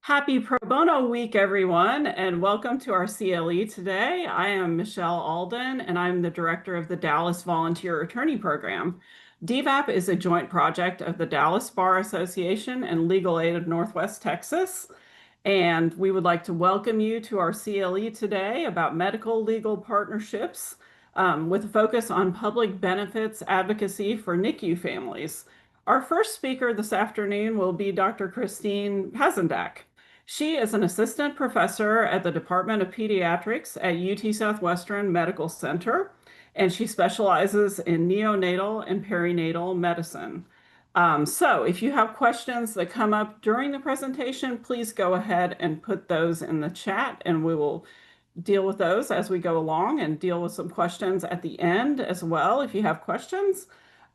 Happy Pro Bono Week, everyone, and welcome to our CLE today. I am Michelle Alden, and I'm the director of the Dallas Volunteer Attorney Program. DVAP is a joint project of the Dallas Bar Association and Legal Aid of Northwest Texas. And we would like to welcome you to our CLE today about medical legal partnerships with a focus on public benefits advocacy for NICU families. Our first speaker this afternoon will be Dr. Christine Pazendak. She is an assistant professor at the Department of Pediatrics at UT Southwestern Medical Center, and she specializes in neonatal and perinatal medicine. So if you have questions that come up during the presentation, please go ahead and put those in the chat, and we will deal with those as we go along and deal with some questions at the end as well if you have questions.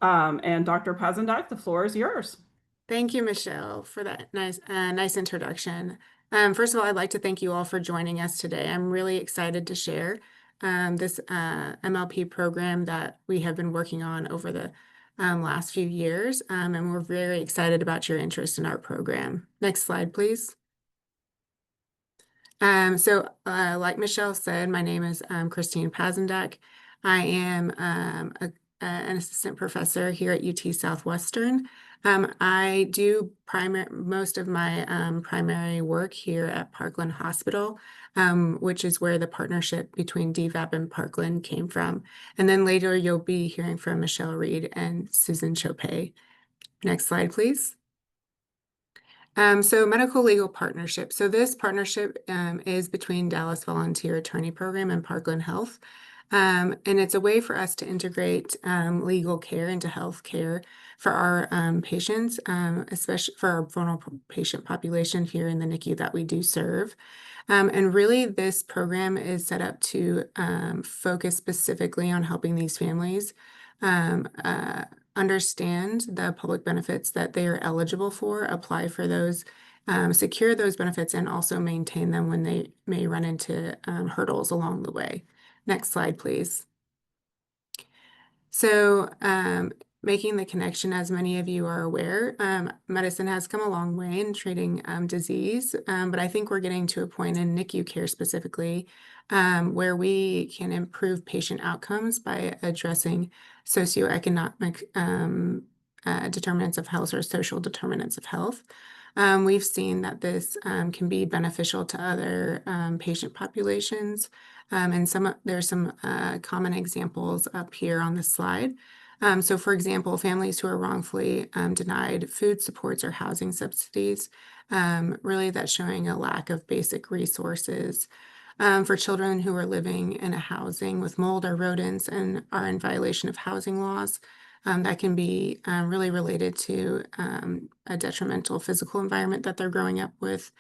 And Dr. Pazendak, the floor is yours. Thank you, Michelle, for that nice introduction. First of all, I'd like to thank you all for joining us today. I'm really excited to share this MLP program that we have been working on over the last few years, and we're very excited about your interest in our program. Next slide, please. Like Michelle said, my name is Christine Pazendak. I am an assistant professor here at UT Southwestern. I do most of my primary work here at Parkland Hospital, which is where the partnership between DVAP and Parkland came from. And then later you'll be hearing from Michelle Reed and Susan Chopay. Next slide, please. Medical legal partnership. So this partnership is between Dallas Volunteer Attorney Program and Parkland Health. And it's a way for us to integrate legal care into health care for our patients, especially for our vulnerable patient population here in the NICU that we do serve. And really, this program is set up to focus specifically on helping these families understand the public benefits that they are eligible for, apply for those, secure those benefits, and also maintain them when they may run into hurdles along the way. Next slide, please. So making the connection, as many of you are aware, medicine has come a long way in treating disease, but I think we're getting to a point in NICU care specifically where we can improve patient outcomes by addressing socioeconomic determinants of health or social determinants of health. We've seen that this can be beneficial to other patient populations. And there's some common examples up here on the slide. So for example, families who are wrongfully denied food supports or housing subsidies, really that's showing a lack of basic resources. For children who are living in a housing with mold or rodents and are in violation of housing laws, that can be really related to a detrimental physical environment that they're growing up with.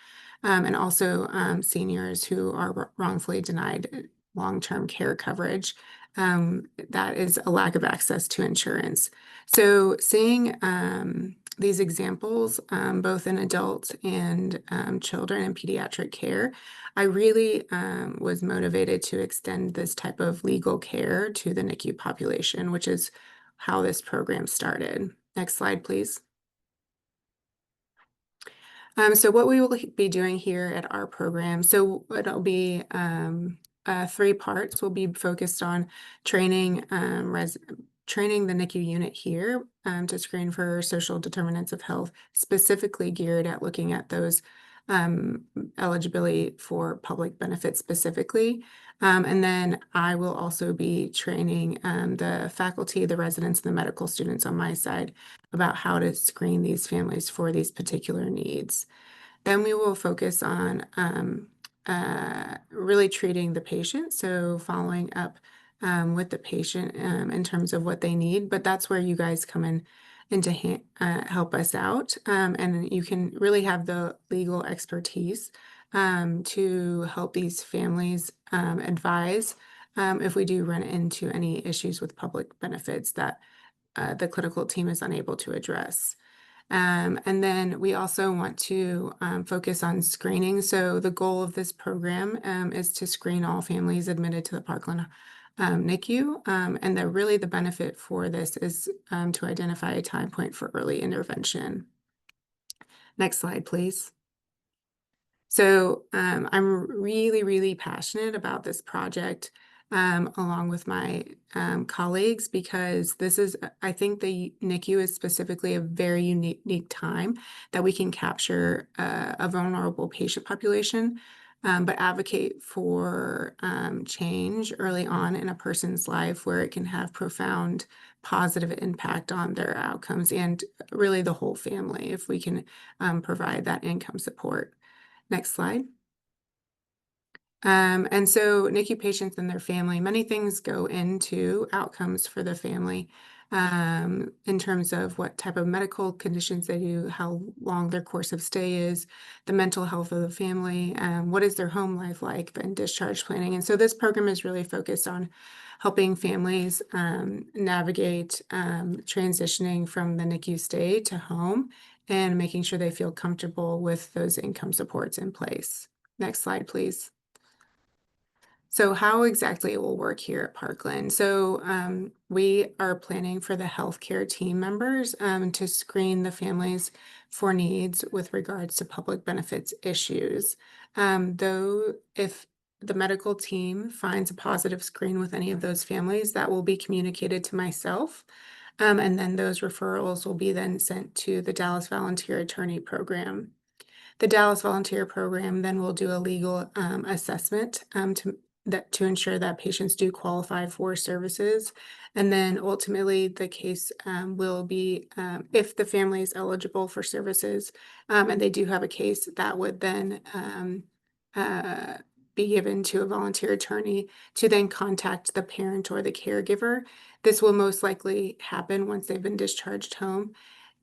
And also seniors who are wrongfully denied long-term care coverage. That is a lack of access to insurance. So seeing these examples, both in adults and children in pediatric care, I really was motivated to extend this type of legal care to the NICU population, which is how this program started. Next slide, please. So what we will be doing here at our program, so it'll be 3 parts. We'll be focused on training the NICU unit here to screen for social determinants of health, specifically geared at looking at those eligibility for public benefits specifically. And then I will also be training the faculty, the residents, and the medical students on my side about how to screen these families for these particular needs. Then we will focus on really treating the patient, so following up with the patient in terms of what they need, but that's where you guys come in to help us out, and you can really have the legal expertise to help these families advise if we do run into any issues with public benefits that the clinical team is unable to address. And then we also want to focus on screening. So the goal of this program is to screen all families admitted to the Parkland NICU. And really the benefit for this is to identify a time point for early intervention. Next slide, please. So I'm really, really passionate about this project along with my colleagues because I think the NICU is specifically a very unique time that we can capture a vulnerable patient population, but advocate for change early on in a person's life where it can have profound positive impact on their outcomes and really the whole family if we can provide that income support. Next slide. And so NICU patients and their family, many things go into outcomes for the family in terms of what type of medical conditions they do, how long their course of stay is, the mental health of the family, what is their home life like, and discharge planning. And so this program is really focused on helping families navigate transitioning from the NICU stay to home and making sure they feel comfortable with those income supports in place. Next slide, please. So how exactly it will work here at Parkland? So we are planning for the healthcare team members to screen the families for needs with regards to public benefits issues. Though if the medical team finds a positive screen with any of those families, that will be communicated to myself. And then those referrals will be then sent to the Dallas Volunteer Attorney Program. The Dallas Volunteer Program then will do a legal assessment to ensure that patients do qualify for services. And then ultimately the case will be, if the family is eligible for services and they do have a case, that would then be given to a volunteer attorney to then contact the parent or the caregiver. This will most likely happen once they've been discharged home.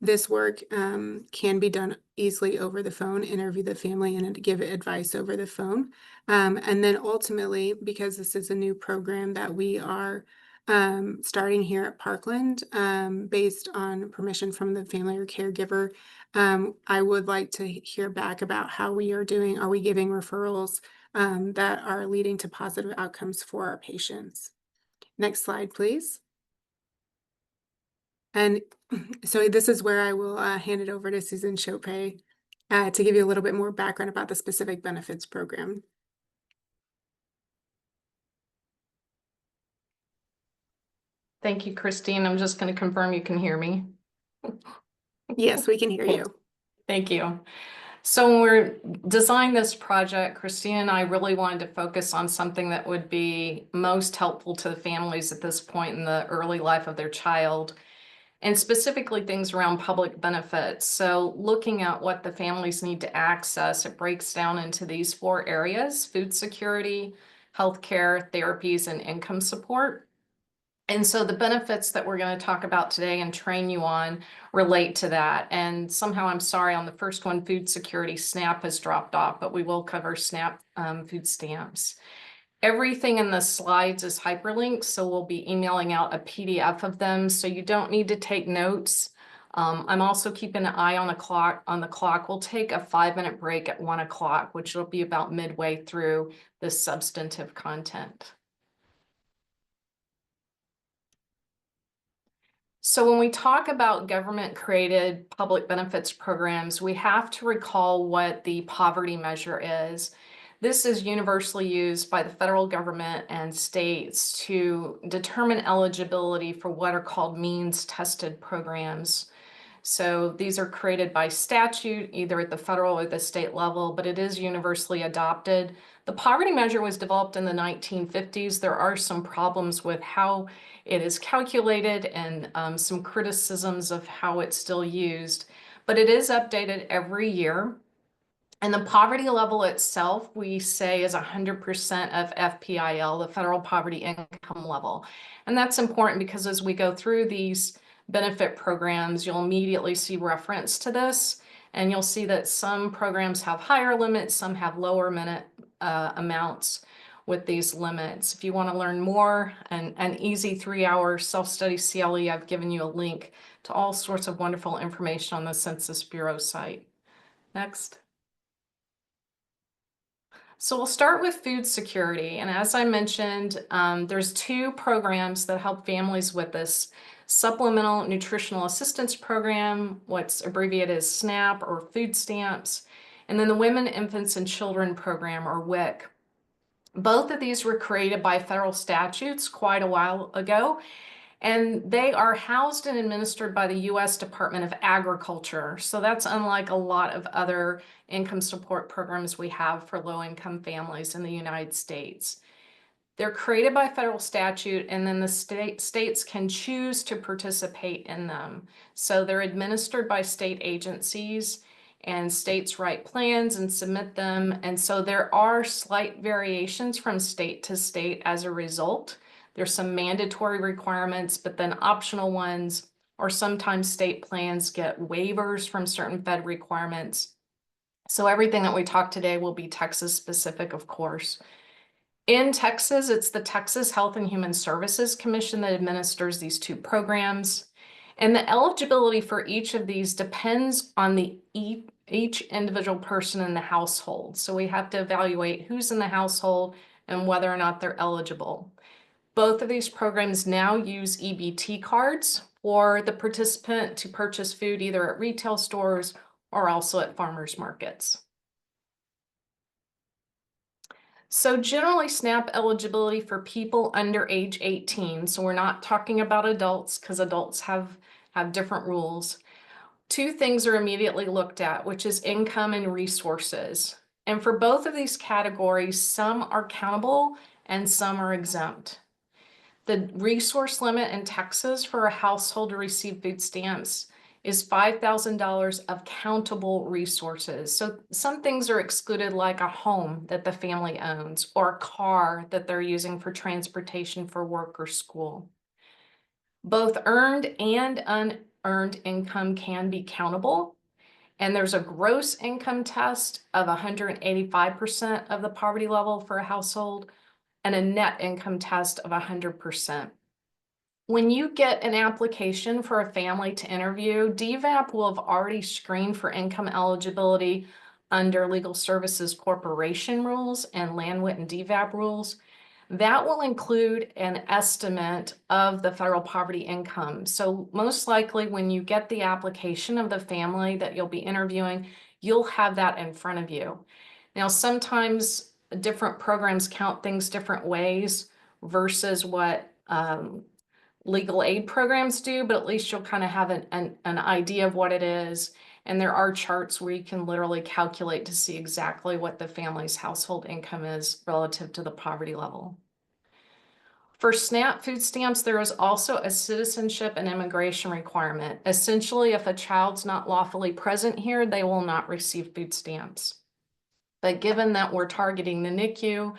This work can be done easily over the phone, interview the family and give advice over the phone. And then ultimately, because this is a new program that we are starting here at Parkland, based on permission from the family or caregiver, I would like to hear back about how we are doing. Are we giving referrals that are leading to positive outcomes for our patients? Next slide, please. And so this is where I will hand it over to Susan Chopay to give you a little bit more background about the specific benefits program. Thank you, Christine. I'm just going to confirm you can hear me. Yes, we can hear you. Thank you. So when we're designing this project, Christine and I really wanted to focus on something that would be most helpful to the families at this point in the early life of their child, and specifically things around public benefits. So looking at what the families need to access, it breaks down into these 4 areas: food security, healthcare, therapies, and income support. And so the benefits that we're going to talk about today and train you on relate to that. And somehow, I'm sorry, on the first one, food security, SNAP has dropped off, but we will cover SNAP food stamps. Everything in the slides is hyperlinked, so we'll be emailing out a PDF of them, so you don't need to take notes. I'm also keeping an eye on the clock. We'll take a 5-minute break at 1 o'clock, which will be about midway through this substantive content. So when we talk about government-created public benefits programs, we have to recall what the poverty measure is. This is universally used by the federal government and states to determine eligibility for what are called means-tested programs. So these are created by statute, either at the federal or the state level, but it is universally adopted. The poverty measure was developed in the 1950s. There are some problems with how it is calculated and some criticisms of how it's still used, but it is updated every year. And the poverty level itself, we say, is 100% of FPIL, the federal poverty income level. And that's important because as we go through these benefit programs, you'll immediately see reference to this. And you'll see that some programs have higher limits, some have lower amounts with these limits. If you want to learn more, an easy 3-hour self-study CLE, I've given you a link to all sorts of wonderful information on the Census Bureau site. Next. So we'll start with food security. And as I mentioned, there's 2 programs that help families with this: Supplemental Nutritional Assistance Program, what's abbreviated as SNAP, or food stamps, and then the Women, Infants, and Children Program, or WIC. Both of these were created by federal statutes quite a while ago, and they are housed and administered by the U.S. Department of Agriculture. So that's unlike a lot of other income support programs we have for low-income families in the United States. They're created by federal statute, and then the states can choose to participate in them. So they're administered by state agencies, and states write plans and submit them. And so there are slight variations from state to state as a result. There's some mandatory requirements, but then optional ones, or sometimes state plans get waivers from certain Fed requirements. So everything that we talk today will be Texas specific, of course. In Texas, it's the Texas Health and Human Services Commission that administers these two programs. And the eligibility for each of these depends on each individual person in the household. So we have to evaluate who's in the household and whether or not they're eligible. Both of these programs now use EBT cards for the participant to purchase food either at retail stores or also at farmers markets. So generally SNAP eligibility for people under age 18. So we're not talking about adults because adults have different rules. Two things are immediately looked at, which is income and resources. And for both of these categories, some are countable and some are exempt. The resource limit in Texas for a household to receive food stamps is $5,000 of countable resources. So some things are excluded, like a home that the family owns or a car that they're using for transportation for work or school. Both earned and unearned income can be countable, and there's a gross income test of 185% of the poverty level for a household and a net income test of 100%. When you get an application for a family to interview, DVAP will have already screened for income eligibility under Legal Services Corporation rules and Landwit and DVAP rules. That will include an estimate of the federal poverty income. So most likely when you get the application of the family that you'll be interviewing, you'll have that in front of you. Now, sometimes different programs count things different ways versus what legal aid programs do, but at least you'll kind of have an idea of what it is. And there are charts where you can literally calculate to see exactly what the family's household income is relative to the poverty level. For SNAP food stamps, there is also a citizenship and immigration requirement. Essentially, if a child's not lawfully present here, they will not receive food stamps. But given that we're targeting the NICU,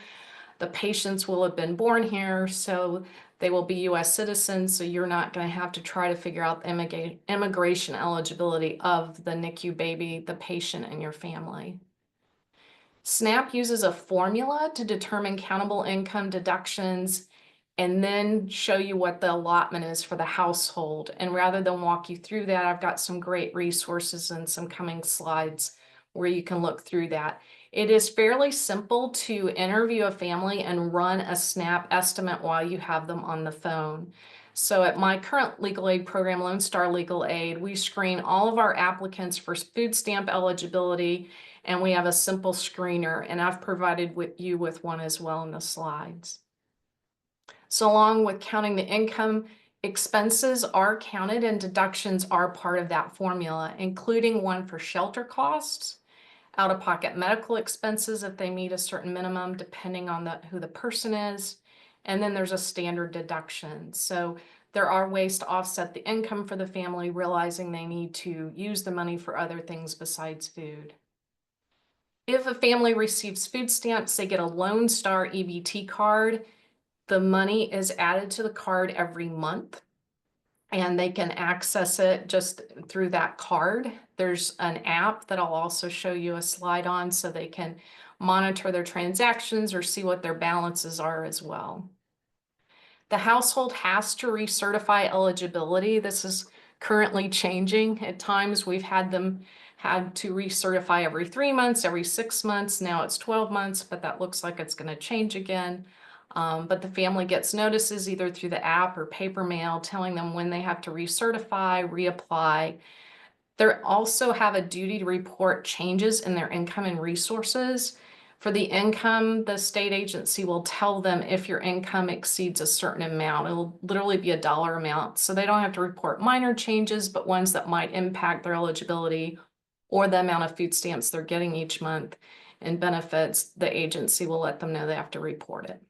the patients will have been born here, so they will be U.S. citizens, so you're not going to have to try to figure out the immigration eligibility of the NICU baby, the patient, and your family. SNAP uses a formula to determine countable income deductions and then show you what the allotment is for the household. And rather than walk you through that, I've got some great resources and some coming slides where you can look through that. It is fairly simple to interview a family and run a SNAP estimate while you have them on the phone. So at my current legal aid program, Lone Star Legal Aid, we screen all of our applicants for food stamp eligibility, and we have a simple screener, and I've provided you with one as well in the slides. So along with counting the income, expenses are counted and deductions are part of that formula, including one for shelter costs, out-of-pocket medical expenses if they meet a certain minimum, depending on who the person is. And then there's a standard deduction. So there are ways to offset the income for the family, realizing they need to use the money for other things besides food. If a family receives food stamps, they get a Lone Star EBT card. The money is added to the card every month, and they can access it just through that card. There's an app that I'll also show you a slide on so they can monitor their transactions or see what their balances are as well. The household has to recertify eligibility. This is currently changing. At times we've had to recertify every 3 months, every 6 months. Now it's 12 months, but that looks like it's going to change again. But the family gets notices either through the app or paper mail telling them when they have to recertify, reapply. They also have a duty to report changes in their income and resources. For the income, the state agency will tell them if your income exceeds a certain amount. It'll literally be a dollar amount. So they don't have to report minor changes, but ones that might impact their eligibility or the amount of food stamps they're getting each month and benefits, the agency will let them know they have to report it.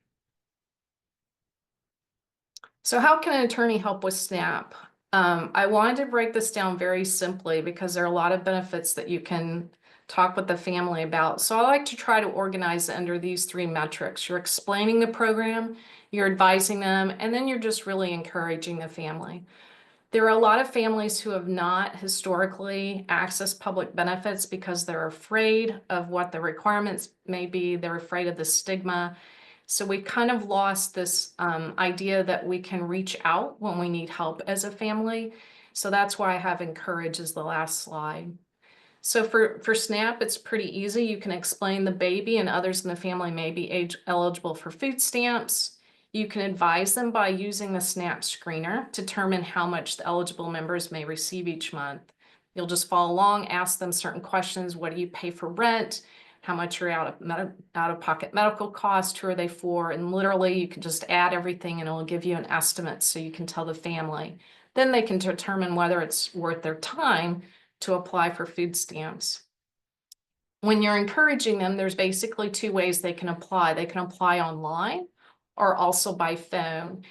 So how can an attorney help with SNAP? I wanted to break this down very simply because there are a lot of benefits that you can talk with the family about. So I like to try to organize it under these three metrics. You're explaining the program, you're advising them, and then you're just really encouraging the family. There are a lot of families who have not historically accessed public benefits because they're afraid of what the requirements may be. They're afraid of the stigma. So we kind of lost this idea that we can reach out when we need help as a family. So that's why I have encourage as the last slide. So for SNAP, it's pretty easy. You can explain the baby and others in the family may be eligible for food stamps. You can advise them by using the SNAP screener to determine how much the eligible members may receive each month. You'll just follow along, ask them certain questions. What do you pay for rent? How much are out-of-pocket medical costs? Who are they for? And literally, you can just add everything and it will give you an estimate so you can tell the family. Then they can determine whether it's worth their time to apply for food stamps. When you're encouraging them, there's basically two ways they can apply. They can apply online or also by phone.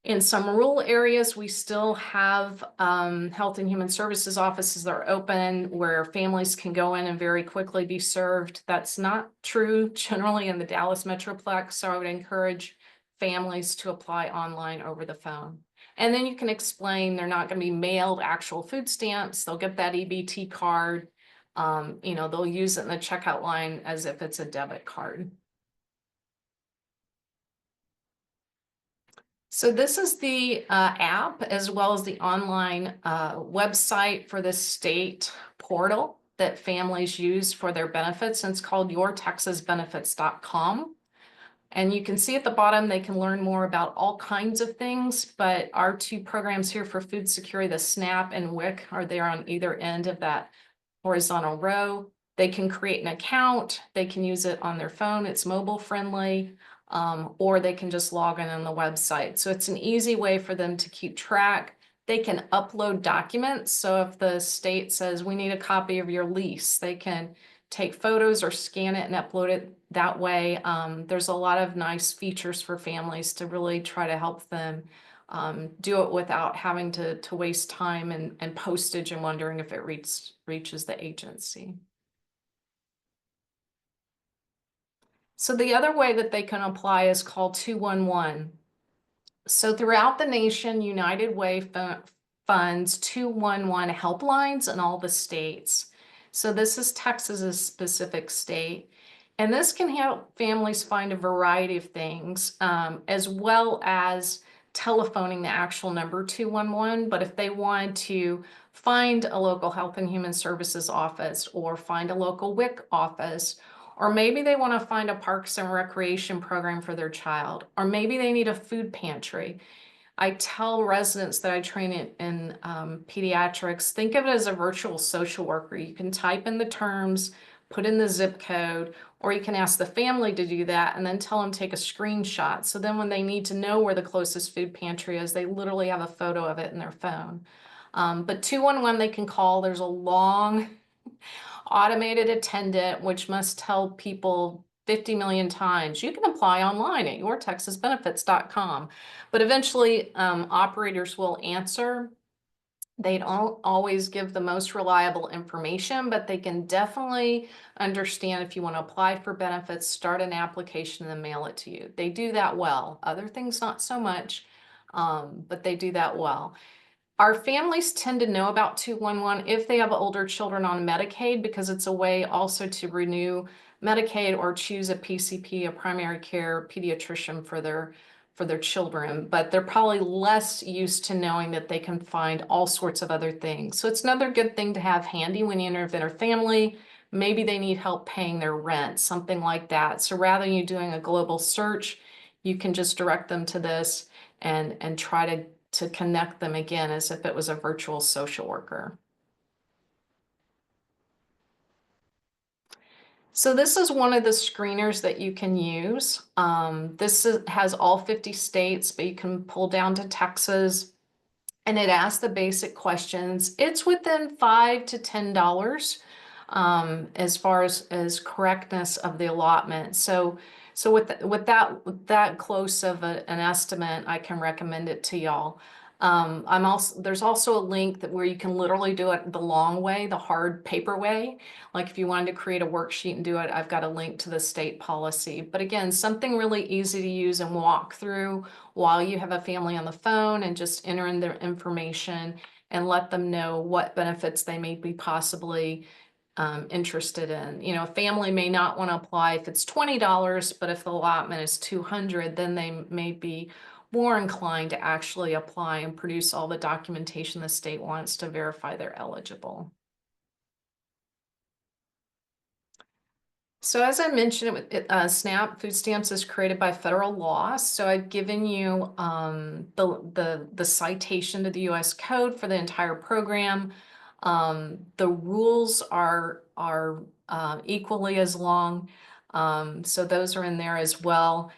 In some rural areas, we still have Health and Human Services offices that are open where families can go in and very quickly be served. That's not true generally in the Dallas Metroplex, so I would encourage families to apply online over the phone. And then you can explain they're not going to be mailed actual food stamps. They'll get that EBT card. They'll use it in the checkout line as if it's a debit card. So this is the app as well as the online website for the state portal that families use for their benefits. And it's called yourtexasbenefits.com. And you can see at the bottom, they can learn more about all kinds of things, but our two programs here for food security, the SNAP and WIC, are there on either end of that horizontal row. They can create an account. They can use it on their phone. It's mobile friendly. Or they can just log in on the website. So it's an easy way for them to keep track. They can upload documents. So if the state says we need a copy of your lease, they can take photos or scan it and upload it that way. There's a lot of nice features for families to really try to help them do it without having to waste time and postage and wondering if it reaches the agency. So the other way that they can apply is called 211. So throughout the nation, United Way funds 211 helplines in all the states. So this is Texas's specific state. And this can help families find a variety of things, as well as telephoning the actual number 211. But if they want to find a local Health and Human Services office or find a local WIC office, or maybe they want to find a parks and recreation program for their child, or maybe they need a food pantry. I tell residents that I train in pediatrics, think of it as a virtual social worker. You can type in the terms, put in the zip code, or you can ask the family to do that and then tell them to take a screenshot. So then when they need to know where the closest food pantry is, they literally have a photo of it in their phone. But 211 they can call. There's a long automated attendant, which must tell people 50 million times, you can apply online at yourtexasbenefits.com. But eventually operators will answer. They don't always give the most reliable information, but they can definitely understand if you want to apply for benefits, start an application and then mail it to you. They do that well. Other things, not so much, but they do that well. Our families tend to know about 211 if they have older children on Medicaid, because it's a way also to renew Medicaid or choose a PCP, a primary care pediatrician for their children. But they're probably less used to knowing that they can find all sorts of other things. So it's another good thing to have handy when you intervene a family. Maybe they need help paying their rent, something like that. So rather than you doing a global search, you can just direct them to this and try to connect them again as if it was a virtual social worker. So this is one of the screeners that you can use. Has all 50 states, but you can pull down to Texas, and it asks the basic questions. It's within $5 to $10 as far as correctness of the allotment. So with that close of an estimate, I can recommend it to y'all. There's also a link where you can literally do it the long way, the hard paper way. Like if you wanted to create a worksheet and do it, I've got a link to the state policy. But again, something really easy to use and walk through while you have a family on the phone, and just enter in their information and let them know what benefits they may be possibly interested in. You know, a family may not want to apply if it's $20, but if the allotment is $200, then they may be more inclined to actually apply and produce all the documentation the state wants to verify they're eligible. So as I mentioned, SNAP food stamps is created by federal law. So I've given you the citation to the U.S. Code for the entire program. The rules are equally as long, so those are in there as well.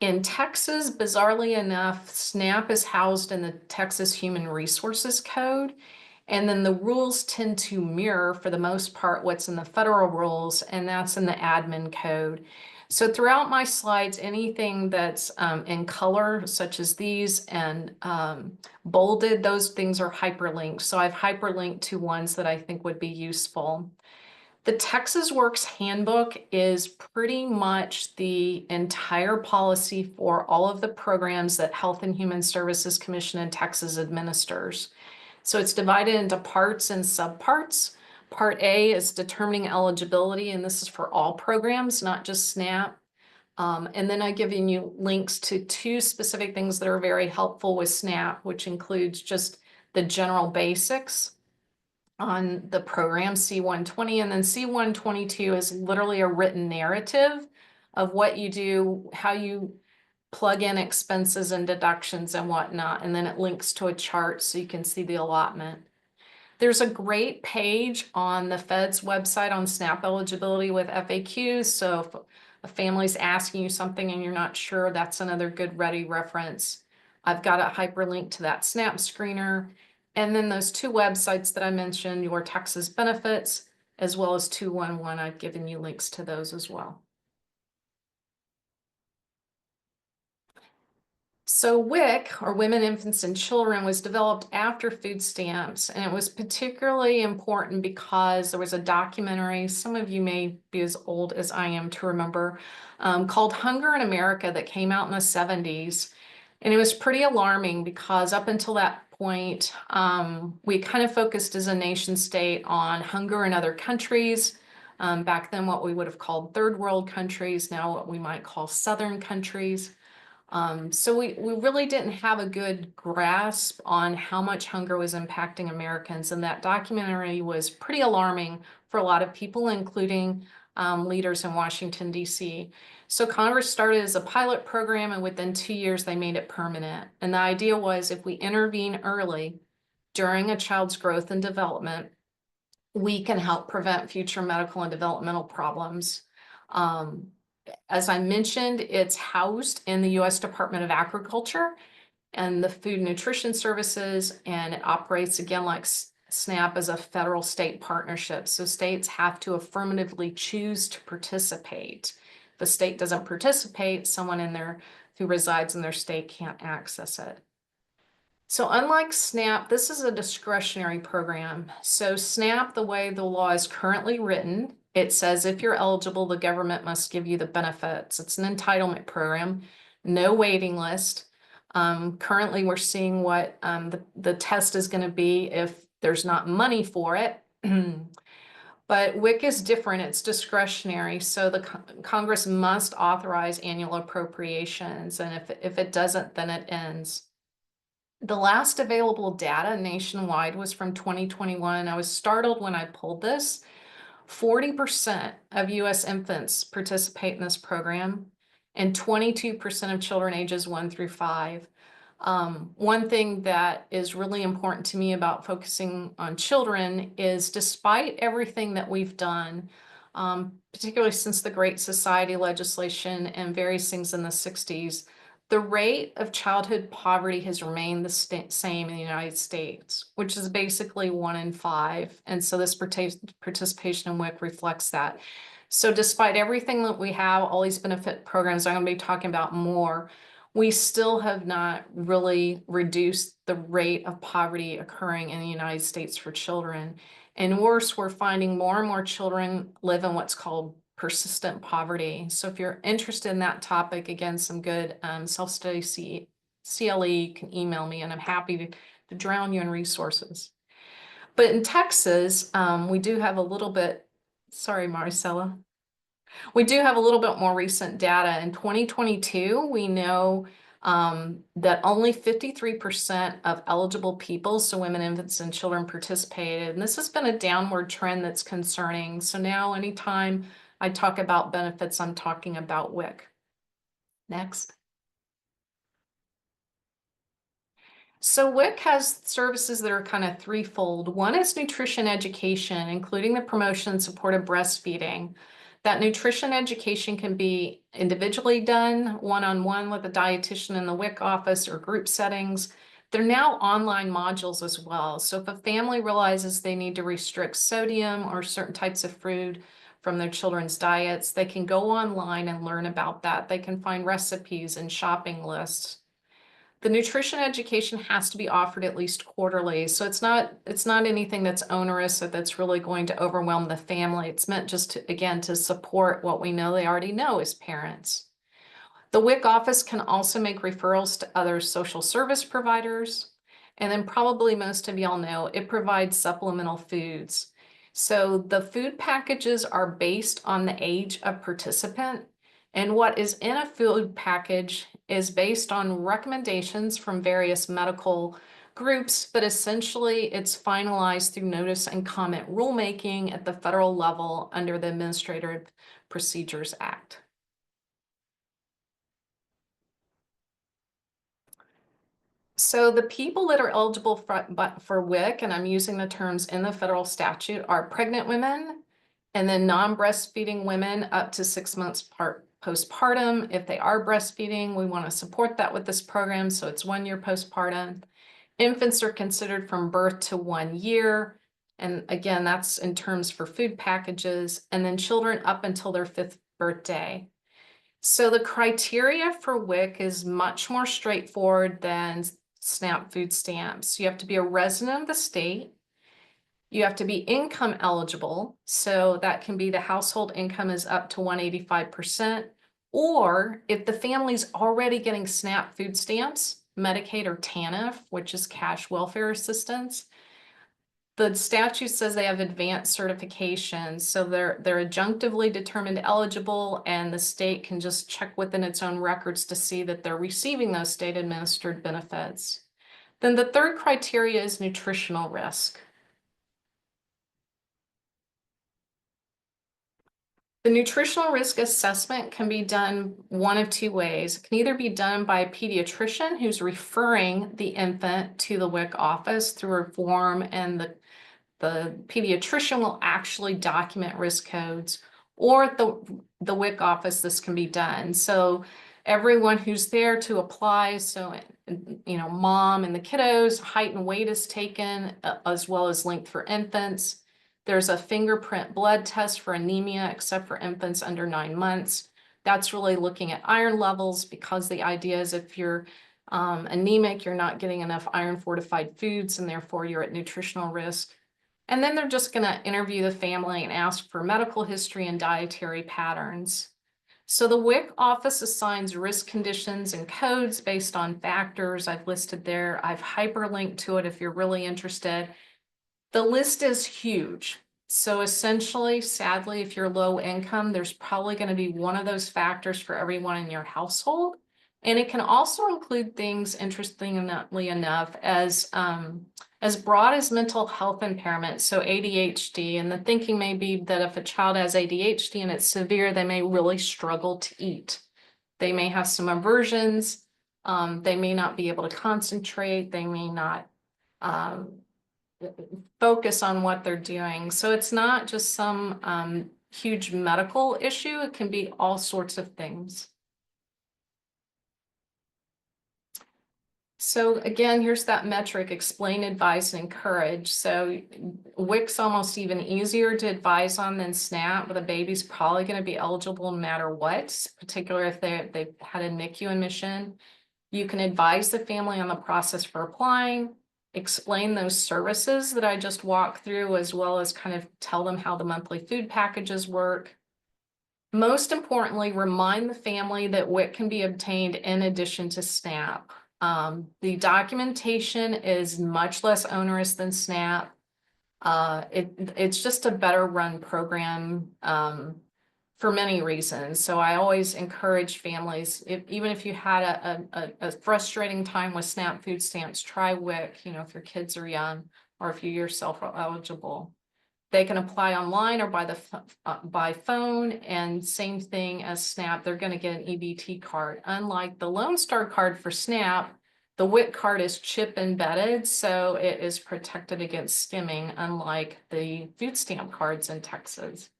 In Texas, bizarrely enough, SNAP is housed in the Texas Human Resources Code. And then the rules tend to mirror, for the most part, what's in the federal rules, and that's in the admin code. So throughout my slides, anything that's in color, such as these, and bolded, those things are hyperlinked. So I've hyperlinked to ones that I think would be useful. The Texas Works Handbook is pretty much the entire policy for all of the programs that Health and Human Services Commission in Texas administers. So it's divided into parts and subparts. Part A is determining eligibility, and this is for all programs, not just SNAP. And then I've given you links to 2 specific things that are very helpful with SNAP, which includes just the general basics on the program, C-120, and then C-122 is literally a written narrative of what you do, how you plug in expenses and deductions and whatnot, and then it links to a chart so you can see the allotment. There's a great page on the Fed's website on SNAP eligibility with FAQs, so if a family's asking you something and you're not sure, that's another good ready reference. I've got a hyperlink to that SNAP screener. And then those 2 websites that I mentioned, Your Texas Benefits, as well as 211, I've given you links to those as well. So WIC, or Women, Infants, and Children, was developed after food stamps, and it was particularly important because there was a documentary, some of you may be as old as I am to remember, called Hunger in America, that came out in the 70s. And it was pretty alarming because up until that point, we kind of focused as a nation state on hunger in other countries. Back then, what we would have called third world countries, now what we might call southern countries. So we really didn't have a good grasp on how much hunger was impacting Americans, and that documentary was pretty alarming for a lot of people, including leaders in Washington, D.C. So Congress started as a pilot program, and within 2 years they made it permanent. And the idea was, if we intervene early during a child's growth and development, we can help prevent future medical and developmental problems. As I mentioned, it's housed in the U.S. Department of Agriculture and the Food and Nutrition Services, and it operates again like SNAP as a federal state partnership. So states have to affirmatively choose to participate. If the state doesn't participate, someone who resides in their state can't access it. So unlike SNAP, this is a discretionary program. So SNAP, the way the law is currently written, it says if you're eligible, the government must give you the benefits. It's an entitlement program, no waiting list. Currently, we're seeing what the test is going to be if there's not money for it. But WIC is different, it's discretionary, so the Congress must authorize annual appropriations, and if it doesn't, then it ends. The last available data nationwide was from 2021. I was startled when I pulled this. 40% of US infants participate in this program, and 22% of children ages 1 through 5. One thing that is really important to me about focusing on children is, despite everything that we've done, particularly since the Great Society legislation and various things in the 60s. The rate of childhood poverty has remained the same in the United States, which is basically 1 in 5. And so this participation in WIC reflects that. So despite everything that we have, all these benefit programs, I'm going to be talking about more, we still have not really reduced the rate of poverty occurring in the United States for children. And worse, we're finding more and more children live in what's called persistent poverty. So if you're interested in that topic, again, some good self-study CLE, you can email me and I'm happy to drown you in resources. But in Texas, we do have a little bit, sorry, Maricela. We do have a little bit more recent data. In 2022, we know that only 53% of eligible people, so women, infants, and children, participated. And this has been a downward trend that's concerning. So now anytime I talk about benefits, I'm talking about WIC. Next. So WIC has services that are kind of threefold. One is nutrition education, including the promotion and support of breastfeeding. That nutrition education can be individually done, one-on-one with a dietitian in the WIC office or group settings. They're now online modules as well. So if a family realizes they need to restrict sodium or certain types of food from their children's diets, they can go online and learn about that. They can find recipes and shopping lists. The nutrition education has to be offered at least quarterly. So it's not anything that's onerous or that's really going to overwhelm the family. It's meant just to, again, to support what we know they already know as parents. The WIC office can also make referrals to other social service providers. And then probably most of y'all know it provides supplemental foods. So the food packages are based on the age of participant. And what is in a food package is based on recommendations from various medical groups, but essentially it's finalized through notice and comment rulemaking at the federal level under the Administrative Procedures Act. So the people that are eligible for WIC, and I'm using the terms in the federal statute, are pregnant women and then non-breastfeeding women up to 6 months postpartum. If they are breastfeeding, we want to support that with this program. So it's 1 year postpartum. Infants are considered from birth to 1 year. And again, that's in terms for food packages. And then children up until their 5th birthday. So the criteria for WIC is much more straightforward than SNAP food stamps. You have to be a resident of the state. You have to be income eligible. So that can be the household income is up to 185%. Or if the family's already getting SNAP food stamps, Medicaid or TANF, which is cash welfare assistance, the statute says they have advanced certification. So they're adjunctively determined eligible, and the state can just check within its own records to see that they're receiving those state administered benefits. Then the third criteria is nutritional risk. The nutritional risk assessment can be done one of two ways. It can either be done by a pediatrician who's referring the infant to the WIC office through a form, and the pediatrician will actually document risk codes, or at the WIC office, this can be done. So everyone who's there to apply, so mom and the kiddos, height and weight is taken, as well as length for infants. There's a fingerprint blood test for anemia, except for infants under 9 months. That's really looking at iron levels, because the idea is if you're anemic, you're not getting enough iron fortified foods, and therefore you're at nutritional risk. And then they're just going to interview the family and ask for medical history and dietary patterns. So the WIC office assigns risk conditions and codes based on factors I've listed there. I've hyperlinked to it if you're really interested. The list is huge. So essentially, sadly, if you're low income, there's probably going to be one of those factors for everyone in your household. And it can also include things, interestingly enough, as broad as mental health impairment, so ADHD. And the thinking may be that if a child has ADHD and it's severe, they may really struggle to eat. They may have some aversions. They may not be able to concentrate. They may not focus on what they're doing. So it's not just some huge medical issue. It can be all sorts of things. So again, here's that metric: explain, advise, and encourage. So WIC's almost even easier to advise on than SNAP, but the baby's probably going to be eligible no matter what, particularly if they've had a NICU admission. You can advise the family on the process for applying, explain those services that I just walked through, as well as kind of tell them how the monthly food packages work. Most importantly, remind the family that WIC can be obtained in addition to SNAP. The documentation is much less onerous than SNAP. It's just a better run program for many reasons. So I always encourage families, even if you had a frustrating time with SNAP food stamps, try WIC, if your kids are young or if you yourself are eligible. They can apply online or by phone, and same thing as SNAP, they're going to get an EBT card. Unlike the Lone Star card for SNAP, the WIC card is chip embedded, so it is protected against skimming, unlike the food stamp cards in Texas.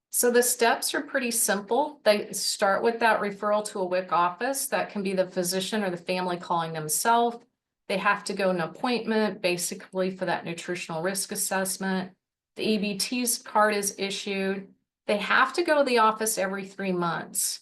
So the steps are pretty simple. They start with that referral to a WIC office. That can be the physician or the family calling themselves. They have to go an appointment basically for that nutritional risk assessment. The EBT's card is issued. They have to go to the office every 3 months.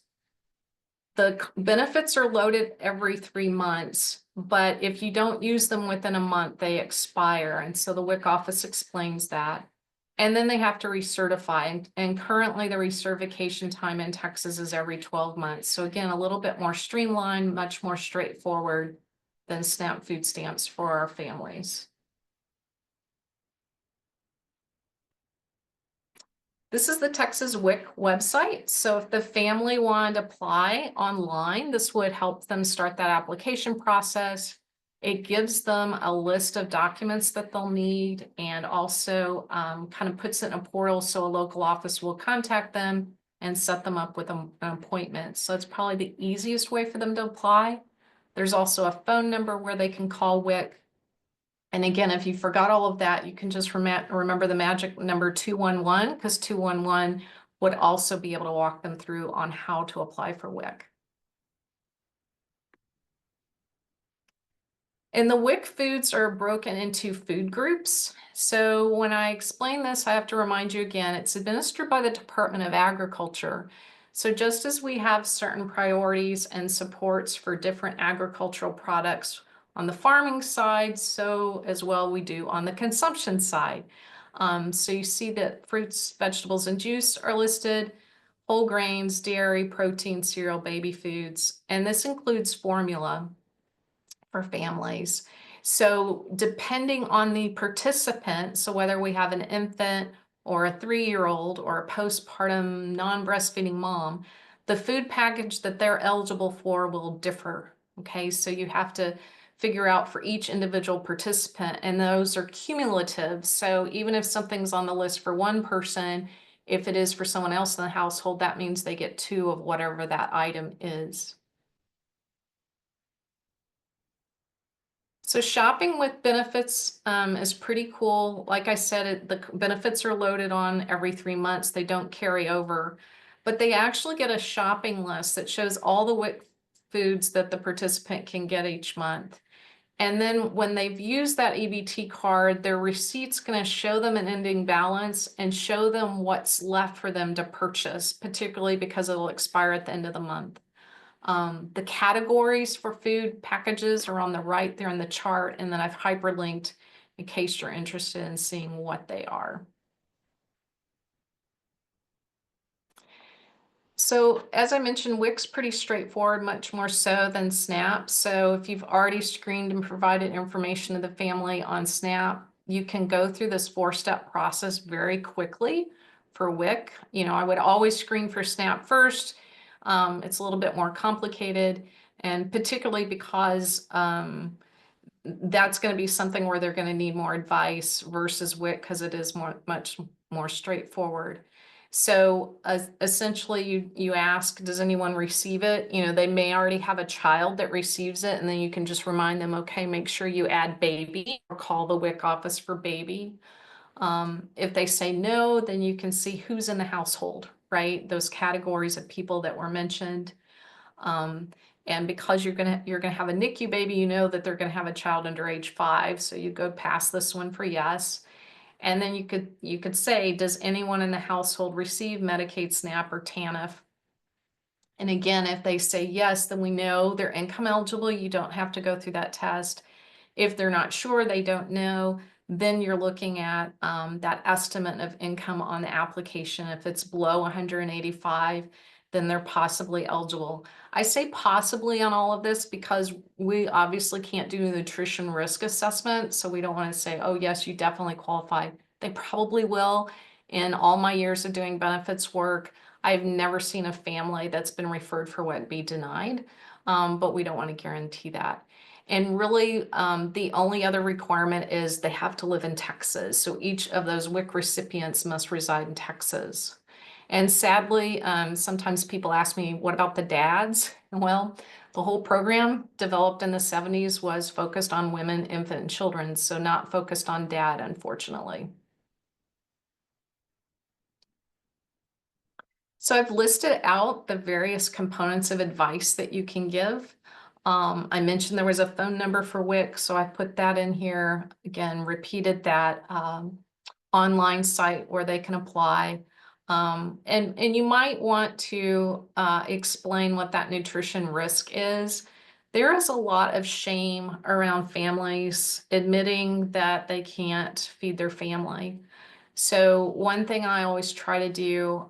The benefits are loaded every 3 months, but if you don't use them within a month, they expire. And so the WIC office explains that. And then they have to recertify. And currently the recertification time in Texas is every 12 months. So again, a little bit more streamlined, much more straightforward than SNAP food stamps for our families. This is the Texas WIC website. So if the family wanted to apply online, this would help them start that application process. It gives them a list of documents that they'll need, and also kind of puts it in a portal so a local office will contact them and set them up with an appointment. So it's probably the easiest way for them to apply. There's also a phone number where they can call WIC. And again, if you forgot all of that, you can just remember the magic number 211, because 211 would also be able to walk them through on how to apply for WIC. And the WIC foods are broken into food groups. So when I explain this, I have to remind you again, it's administered by the Department of Agriculture. So just as we have certain priorities and supports for different agricultural products on the farming side, so as well we do on the consumption side. So you see that fruits, vegetables, and juice are listed, whole grains, dairy, protein, cereal, baby foods, and this includes formula for families. So depending on the participant, so whether we have an infant or a 3-year-old or a postpartum non-breastfeeding mom, the food package that they're eligible for will differ. Okay, so you have to figure out for each individual participant, and those are cumulative. So even if something's on the list for one person, if it is for someone else in the household, that means they get 2 of whatever that item is. So shopping with benefits is pretty cool. Like I said, the benefits are loaded on every 3 months. They don't carry over, but they actually get a shopping list that shows all the WIC foods that the participant can get each month. And then when they've used that EBT card, their receipt's going to show them an ending balance and show them what's left for them to purchase, particularly because it'll expire at the end of the month. The categories for food packages are on the right there in the chart, and then I've hyperlinked in case you're interested in seeing what they are. So as I mentioned, WIC's pretty straightforward, much more so than SNAP. So if you've already screened and provided information to the family on SNAP, you can go through this 4-step process very quickly for WIC. I would always screen for SNAP first. It's a little bit more complicated, and particularly because that's going to be something where they're going to need more advice versus WIC, because it is much more straightforward. So essentially you ask, does anyone receive it? You know, they may already have a child that receives it, and then you can just remind them, okay, make sure you add baby or call the WIC office for baby. If they say no, then you can see who's in the household, right? Those categories of people that were mentioned. And because you're gonna have a NICU baby, you know that they're gonna have a child under age 5. So you go past this one for yes. And then you could say, does anyone in the household receive Medicaid, SNAP, or TANF? And again, if they say yes, then we know they're income eligible. You don't have to go through that test. If they're not sure, they don't know, then you're looking at that estimate of income on the application. If it's below 185, then they're possibly eligible. I say possibly on all of this because we obviously can't do a nutrition risk assessment. So we don't want to say, oh, yes, you definitely qualify. They probably will. In all my years of doing benefits work, I've never seen a family that's been referred for WIC be denied, but we don't want to guarantee that. And really, the only other requirement is they have to live in Texas. So each of those WIC recipients must reside in Texas. And sadly, sometimes people ask me, what about the dads? Well, the whole program developed in the 70s was focused on women, infant, and children, so not focused on dad, unfortunately. So I've listed out the various components of advice that you can give. I mentioned there was a phone number for WIC, so I put that in here. Again, repeated that online site where they can apply. And you might want to explain what that nutrition risk is. There is a lot of shame around families admitting that they can't feed their family. So one thing I always try to do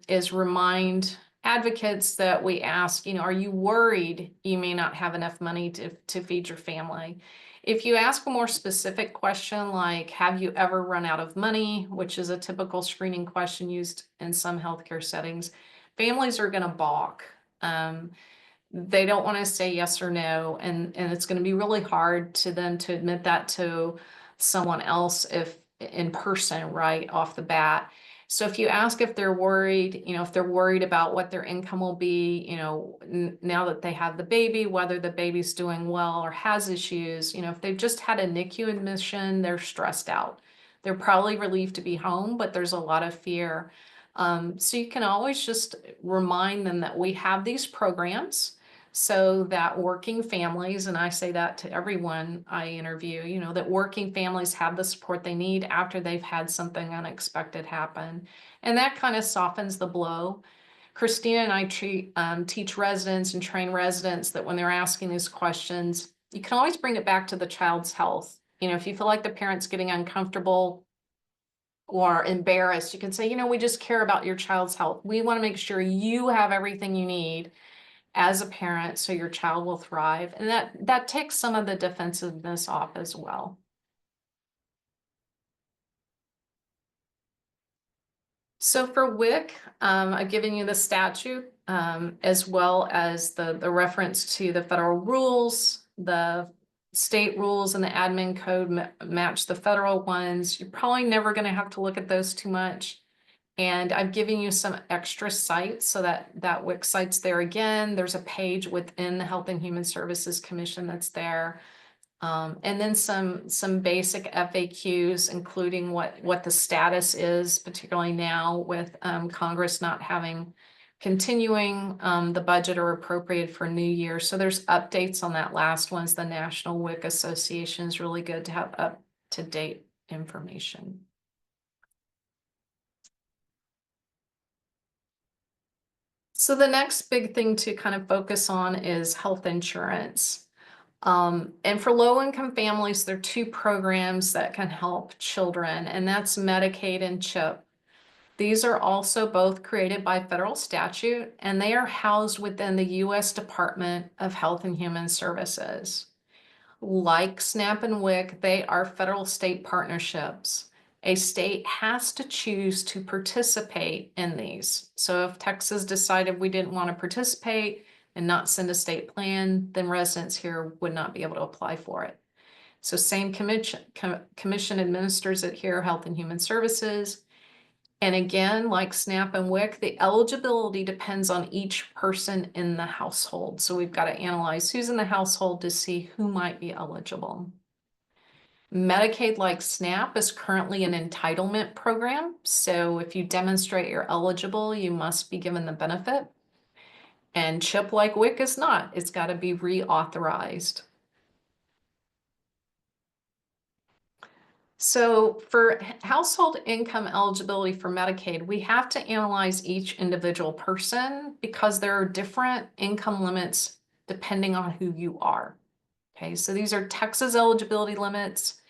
is remind advocates that we ask, you know, are you worried you may not have enough money to feed your family? If you ask a more specific question like, have you ever run out of money, which is a typical screening question used in some healthcare settings, families are going to balk. They don't want to say yes or no, and it's going to be really hard to them to admit that to someone else if in person right off the bat. So if you ask if they're worried, you know, if they're worried about what their income will be, you know, now that they have the baby, whether the baby's doing well or has issues, you know, if they've just had a NICU admission, they're stressed out. They're probably relieved to be home, but there's a lot of fear. So you can always just remind them that we have these programs so that working families, and I say that to everyone I interview, you know, that working families have the support they need after they've had something unexpected happen. And that kind of softens the blow. Christina and I teach residents and train residents that when they're asking these questions, you can always bring it back to the child's health. You know, if you feel like the parent's getting uncomfortable or embarrassed, you can say, you know, we just care about your child's health. We want to make sure you have everything you need as a parent so your child will thrive. And that takes some of the defensiveness off as well. So for WIC, I've given you the statute as well as the reference to the federal rules, the state rules and the admin code match the federal ones. You're probably never going to have to look at those too much. And I've given you some extra sites so that WIC site's there again. There's a page within the Health and Human Services Commission that's there. And then some basic FAQs, including what the status is, particularly now with Congress not having continuing the budget or appropriated for new year. So there's updates on that last one. The National WIC Association is really good to have up-to-date information. So the next big thing to kind of focus on is health insurance. And for low-income families, there are two programs that can help children, and that's Medicaid and CHIP. These are also both created by federal statute, and they are housed within the U.S. Department of Health and Human Services. Like SNAP and WIC, they are federal state partnerships. A state has to choose to participate in these. So if Texas decided we didn't want to participate and not send a state plan, then residents here would not be able to apply for it. So same commission administers it here, Health and Human Services. And again, like SNAP and WIC, the eligibility depends on each person in the household. So we've got to analyze who's in the household to see who might be eligible. Medicaid, like SNAP, is currently an entitlement program. So if you demonstrate you're eligible, you must be given the benefit. And CHIP, like WIC, is not. It's got to be reauthorized. So for household income eligibility for Medicaid, we have to analyze each individual person because there are different income limits depending on who you are. Okay, so these are Texas eligibility limits,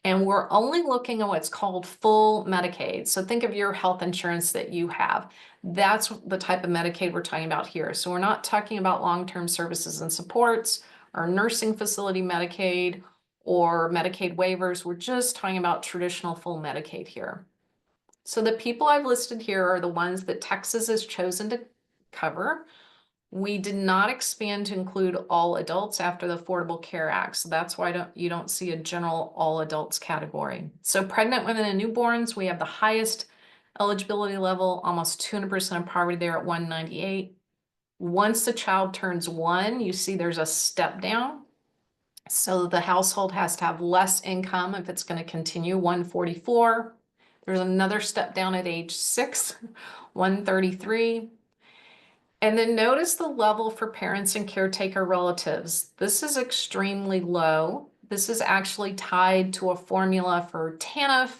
and we're only looking at what's called full Medicaid. So think of your health insurance that you have. That's the type of Medicaid we're talking about here. So we're not talking about long-term services and supports or nursing facility Medicaid or Medicaid waivers. We're just talking about traditional full Medicaid here. So the people I've listed here are the ones that Texas has chosen to cover. We did not expand to include all adults after the Affordable Care Act. So that's why you don't see a general all adults category. So pregnant women and newborns, we have the highest eligibility level, almost 200% of poverty there at 198. Once the child turns 1, you see there's a step down. So the household has to have less income if it's going to continue, 144. There's another step down at age 6, 133. And then notice the level for parents and caretaker relatives. This is extremely low. This is actually tied to a formula for TANF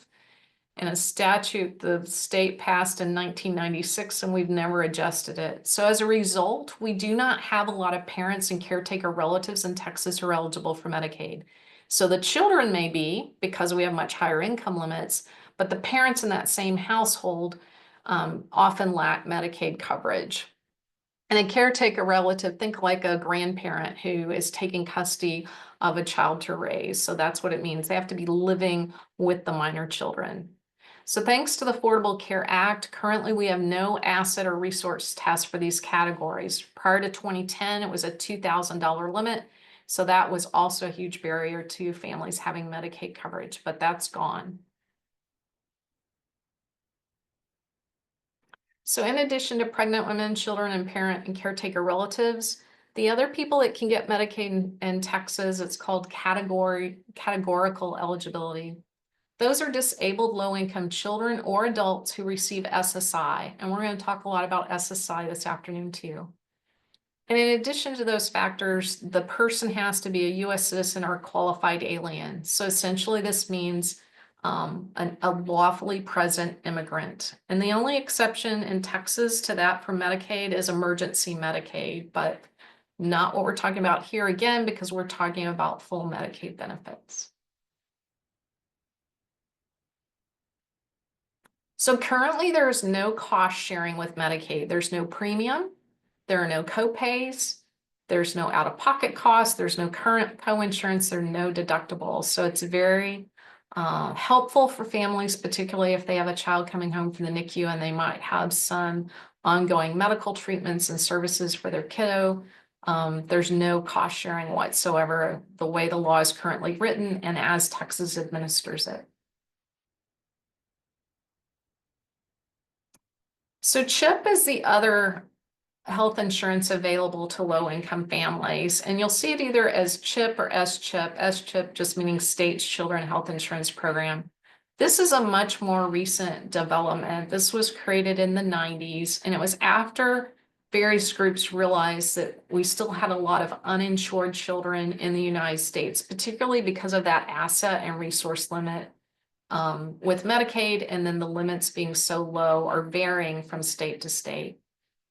and a statute the state passed in 1996, and we've never adjusted it. So as a result, we do not have a lot of parents and caretaker relatives in Texas who are eligible for Medicaid. So the children may be, because we have much higher income limits, but the parents in that same household often lack Medicaid coverage. And a caretaker relative, think like a grandparent who is taking custody of a child to raise. So that's what it means. They have to be living with the minor children. So thanks to the Affordable Care Act, currently we have no asset or resource test for these categories. Prior to 2010, it was a $2,000 limit. So that was also a huge barrier to families having Medicaid coverage, but that's gone. So in addition to pregnant women, children, and parent and caretaker relatives, the other people that can get Medicaid in Texas, it's called categorical eligibility. Those are disabled low-income children or adults who receive SSI. And we're going to talk a lot about SSI this afternoon too. And in addition to those factors, the person has to be a US citizen or a qualified alien. So essentially this means a lawfully present immigrant. And the only exception in Texas to that for Medicaid is emergency Medicaid, but not what we're talking about here again, because we're talking about full Medicaid benefits. So currently there's no cost sharing with Medicaid. There's no premium, there are no copays, there's no out-of-pocket costs, there's no current co-insurance, there are no deductibles. So it's very helpful for families, particularly if they have a child coming home from the NICU and they might have some ongoing medical treatments and services for their kiddo. There's no cost sharing whatsoever the way the law is currently written and as Texas administers it. So CHIP is the other health insurance available to low-income families, and you'll see it either as CHIP or SCHIP. SCHIP just meaning State's Children Health Insurance Program. This is a much more recent development. This was created in the 90s, and it was after various groups realized that we still had a lot of uninsured children in the United States, particularly because of that asset and resource limit with Medicaid, and then the limits being so low or varying from state to state.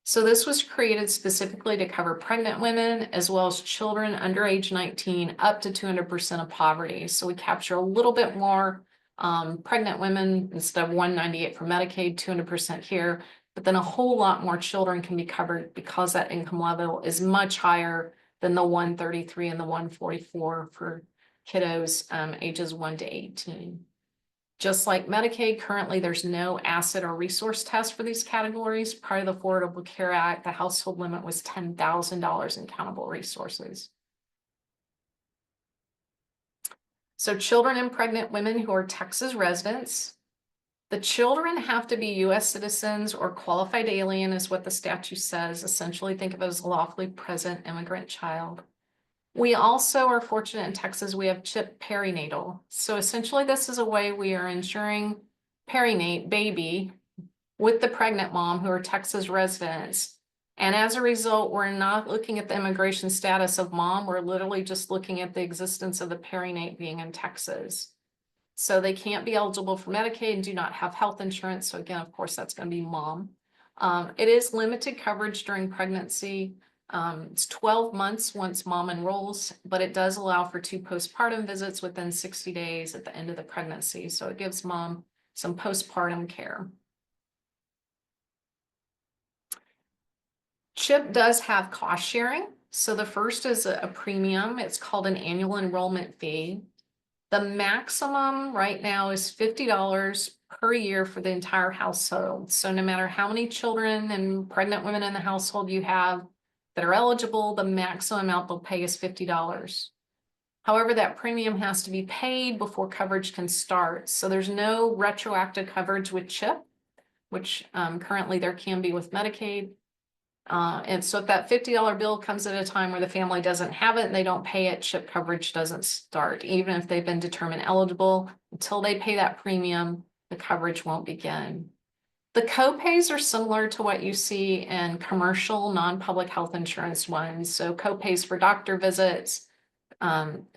So this was created specifically to cover pregnant women as well as children under age 19 up to 200% of poverty. So we capture a little bit more pregnant women instead of 198 for Medicaid, 200% here, but then a whole lot more children can be covered because that income level is much higher than the 133 and the 144 for kiddos ages 1 to 18. Just like Medicaid, currently there's no asset or resource test for these categories. Prior to the Affordable Care Act, the household limit was $10,000 in countable resources. So children and pregnant women who are Texas residents The children have to be US citizens or qualified alien is what the statute says. Essentially, think of it as a lawfully present immigrant child. We also are fortunate in Texas, we have CHIP perinatal. So essentially, this is a way we are ensuring perinate baby with the pregnant mom who are Texas residents. And as a result, we're not looking at the immigration status of mom. We're literally just looking at the existence of the perinate being in Texas. So they can't be eligible for Medicaid and do not have health insurance. So again, of course, that's going to be mom. It is limited coverage during pregnancy. It's 12 months once mom enrolls, but it does allow for 2 postpartum visits within 60 days at the end of the pregnancy. So it gives mom some postpartum care. CHIP does have cost sharing. So the first is a premium. It's called an annual enrollment fee. The maximum right now is $50 per year for the entire household. So no matter how many children and pregnant women in the household you have that are eligible, the maximum amount they'll pay is $50. However, that premium has to be paid before coverage can start. So there's no retroactive coverage with CHIP, which currently there can be with Medicaid. And so if that $50 bill comes at a time where the family doesn't have it and they don't pay it, CHIP coverage doesn't start. Even if they've been determined eligible, until they pay that premium, the coverage won't begin. The copays are similar to what you see in commercial non-public health insurance ones. So copays for doctor visits,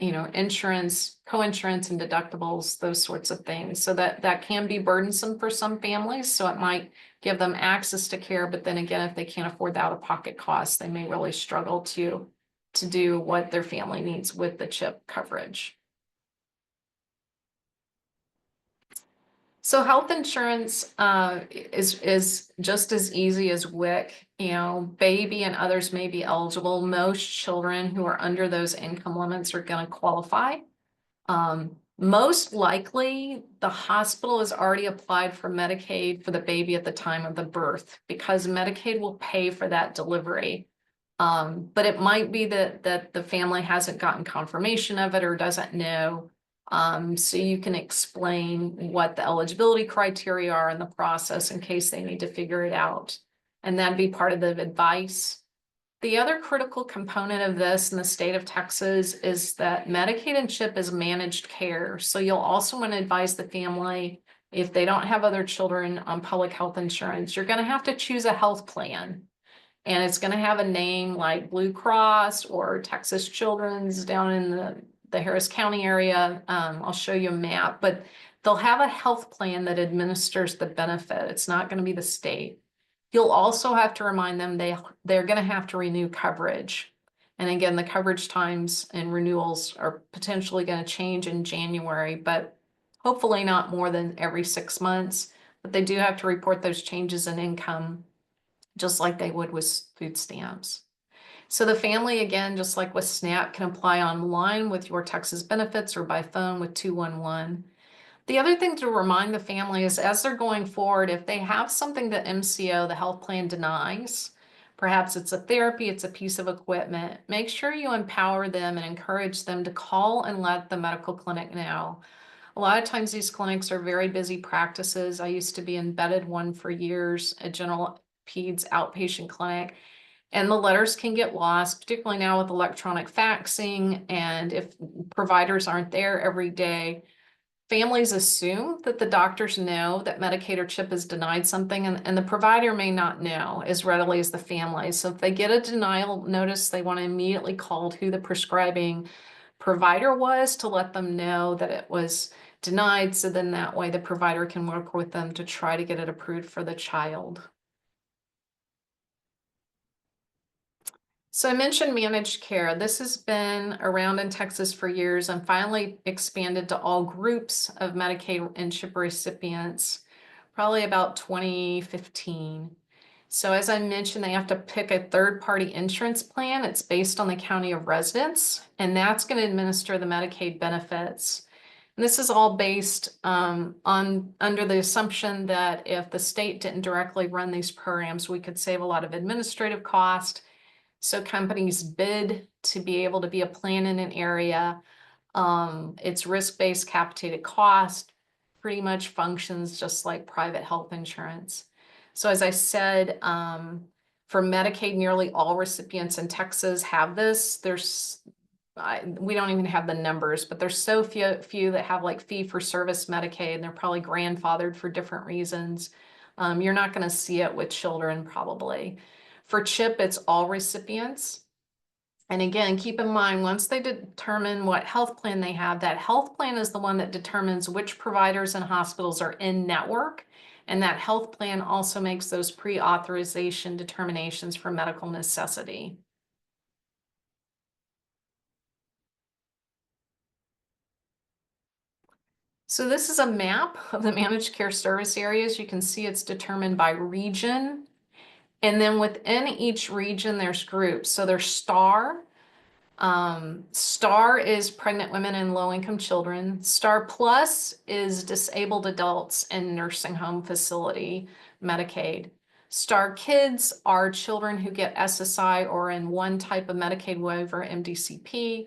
insurance, co-insurance and deductibles, those sorts of things. So that can be burdensome for some families. So it might give them access to care, but then again, if they can't afford the out-of-pocket costs, they may really struggle to do what their family needs with the CHIP coverage. So health insurance is just as easy as WIC. Baby and others may be eligible. Most children who are under those income limits are going to qualify. Most likely, the hospital has already applied for Medicaid for the baby at the time of the birth because Medicaid will pay for that delivery. But it might be that the family hasn't gotten confirmation of it or doesn't know. So you can explain what the eligibility criteria are in the process in case they need to figure it out. And that'd be part of the advice. The other critical component of this in the state of Texas is that Medicaid and CHIP is managed care. So you'll also want to advise the family, if they don't have other children on public health insurance, you're going to have to choose a health plan. And it's going to have a name like Blue Cross or Texas Children's down in the Harris County area. I'll show you a map, but they'll have a health plan that administers the benefit. It's not going to be the state. You'll also have to remind them they're going to have to renew coverage. And again, the coverage times and renewals are potentially going to change in January, but hopefully not more than every 6 months. But they do have to report those changes in income, just like they would with food stamps. So the family, again, just like with SNAP, can apply online with your Texas benefits or by phone with 211. The other thing to remind the family is as they're going forward, if they have something that MCO, the health plan, denies, perhaps it's a therapy, it's a piece of equipment, make sure you empower them and encourage them to call and let the medical clinic know. A lot of times these clinics are very busy practices. I used to be embedded one for years, a general peds outpatient clinic. And the letters can get lost, particularly now with electronic faxing. And if providers aren't there every day, families assume that the doctors know that Medicaid or CHIP has denied something, and the provider may not know as readily as the family. So if they get a denial notice, they want to immediately call who the prescribing provider was to let them know that it was denied. So then that way the provider can work with them to try to get it approved for the child. So I mentioned managed care. This has been around in Texas for years and finally expanded to all groups of Medicaid and CHIP recipients, probably about 2015. So as I mentioned, they have to pick a third-party insurance plan. It's based on the county of residence, and that's going to administer the Medicaid benefits. And this is all based under the assumption that if the state didn't directly run these programs, we could save a lot of administrative cost. So companies bid to be able to be a plan in an area. It's risk-based capitated cost. pretty much functions just like private health insurance. So as I said, for Medicaid, nearly all recipients in Texas have this. We don't even have the numbers, but there's so few that have like fee-for-service Medicaid, and they're probably grandfathered for different reasons. You're not going to see it with children probably. For CHIP, it's all recipients. And again, keep in mind, once they determine what health plan they have, that health plan is the one that determines which providers and hospitals are in network. And that health plan also makes those pre-authorization determinations for medical necessity. So this is a map of the managed care service areas. You can see it's determined by region. And then within each region, there's groups. So there's STAR. STAR is pregnant women and low-income children. STAR Plus is disabled adults in nursing home facility Medicaid. STAR Kids are children who get SSI or in one type of Medicaid waiver, MDCP.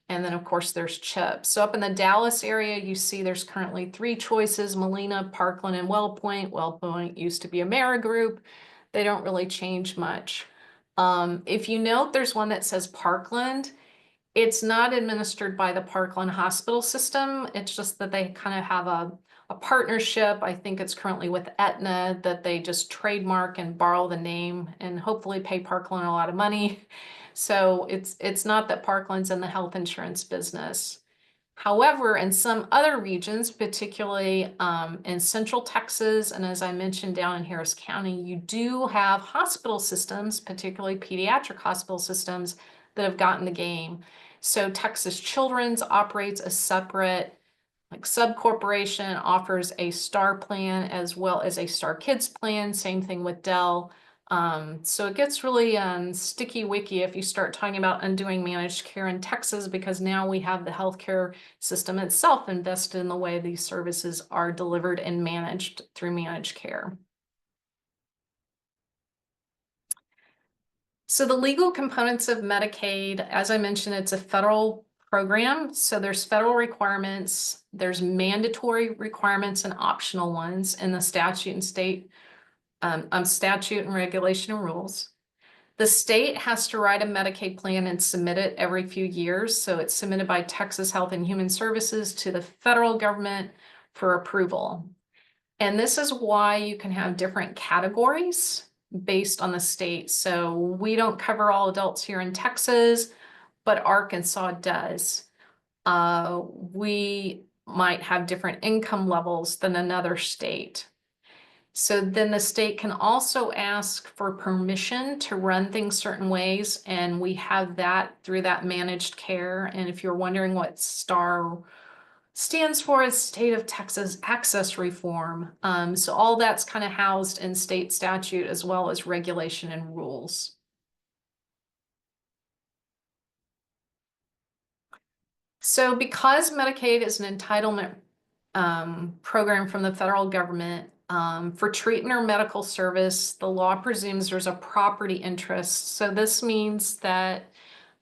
And then, of course, there's CHIP. So up in the Dallas area, you see there's currently 3 choices: Molina, Parkland, and WellPoint. WellPoint used to be Amerigroup. They don't really change much. If you note, there's one that says Parkland. It's not administered by the Parkland Hospital System. It's just that they kind of have a partnership. I think it's currently with Aetna, that they just trademark and borrow the name and hopefully pay Parkland a lot of money. So it's not that Parkland's in the health insurance business. However, in some other regions, particularly in Central Texas, and as I mentioned down in Harris County, you do have hospital systems, particularly pediatric hospital systems, that have gotten the game. So Texas Children's operates a separate sub-corporation, offers a STAR plan as well as a STAR Kids plan. Same thing with Dell. So it gets really sticky wicky if you start talking about undoing managed care in Texas, because now we have the healthcare system itself invested in the way these services are delivered and managed through managed care. So the legal components of Medicaid, as I mentioned, it's a federal program. So there's federal requirements, there's mandatory requirements and optional ones in the statute and statute and regulation and rules. The state has to write a Medicaid plan and submit it every few years. So it's submitted by Texas Health and Human Services to the federal government for approval. And this is why you can have different categories based on the state. So we don't cover all adults here in Texas, but Arkansas does. We might have different income levels than another state. So then the state can also ask for permission to run things certain ways, and we have that through that managed care. And if you're wondering what STAR stands for, is State of Texas Access Reform. So all that's kind of housed in state statute as well as regulation and rules. So because Medicaid is an entitlement program from the federal government, for treatment or medical service, the law presumes there's a property interest. So this means that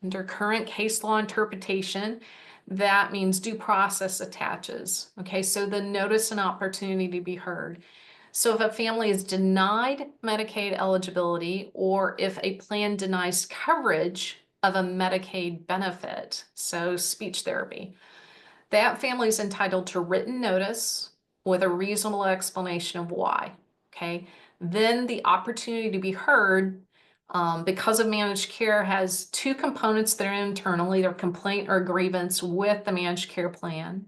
under current case law interpretation, that means due process attaches. Okay, so the notice and opportunity to be heard. So if a family is denied Medicaid eligibility, or if a plan denies coverage of a Medicaid benefit, so speech therapy, that family is entitled to written notice with a reasonable explanation of why. Okay, then the opportunity to be heard, because of managed care, has 2 components that are internal, either complaint or grievance with the managed care plan.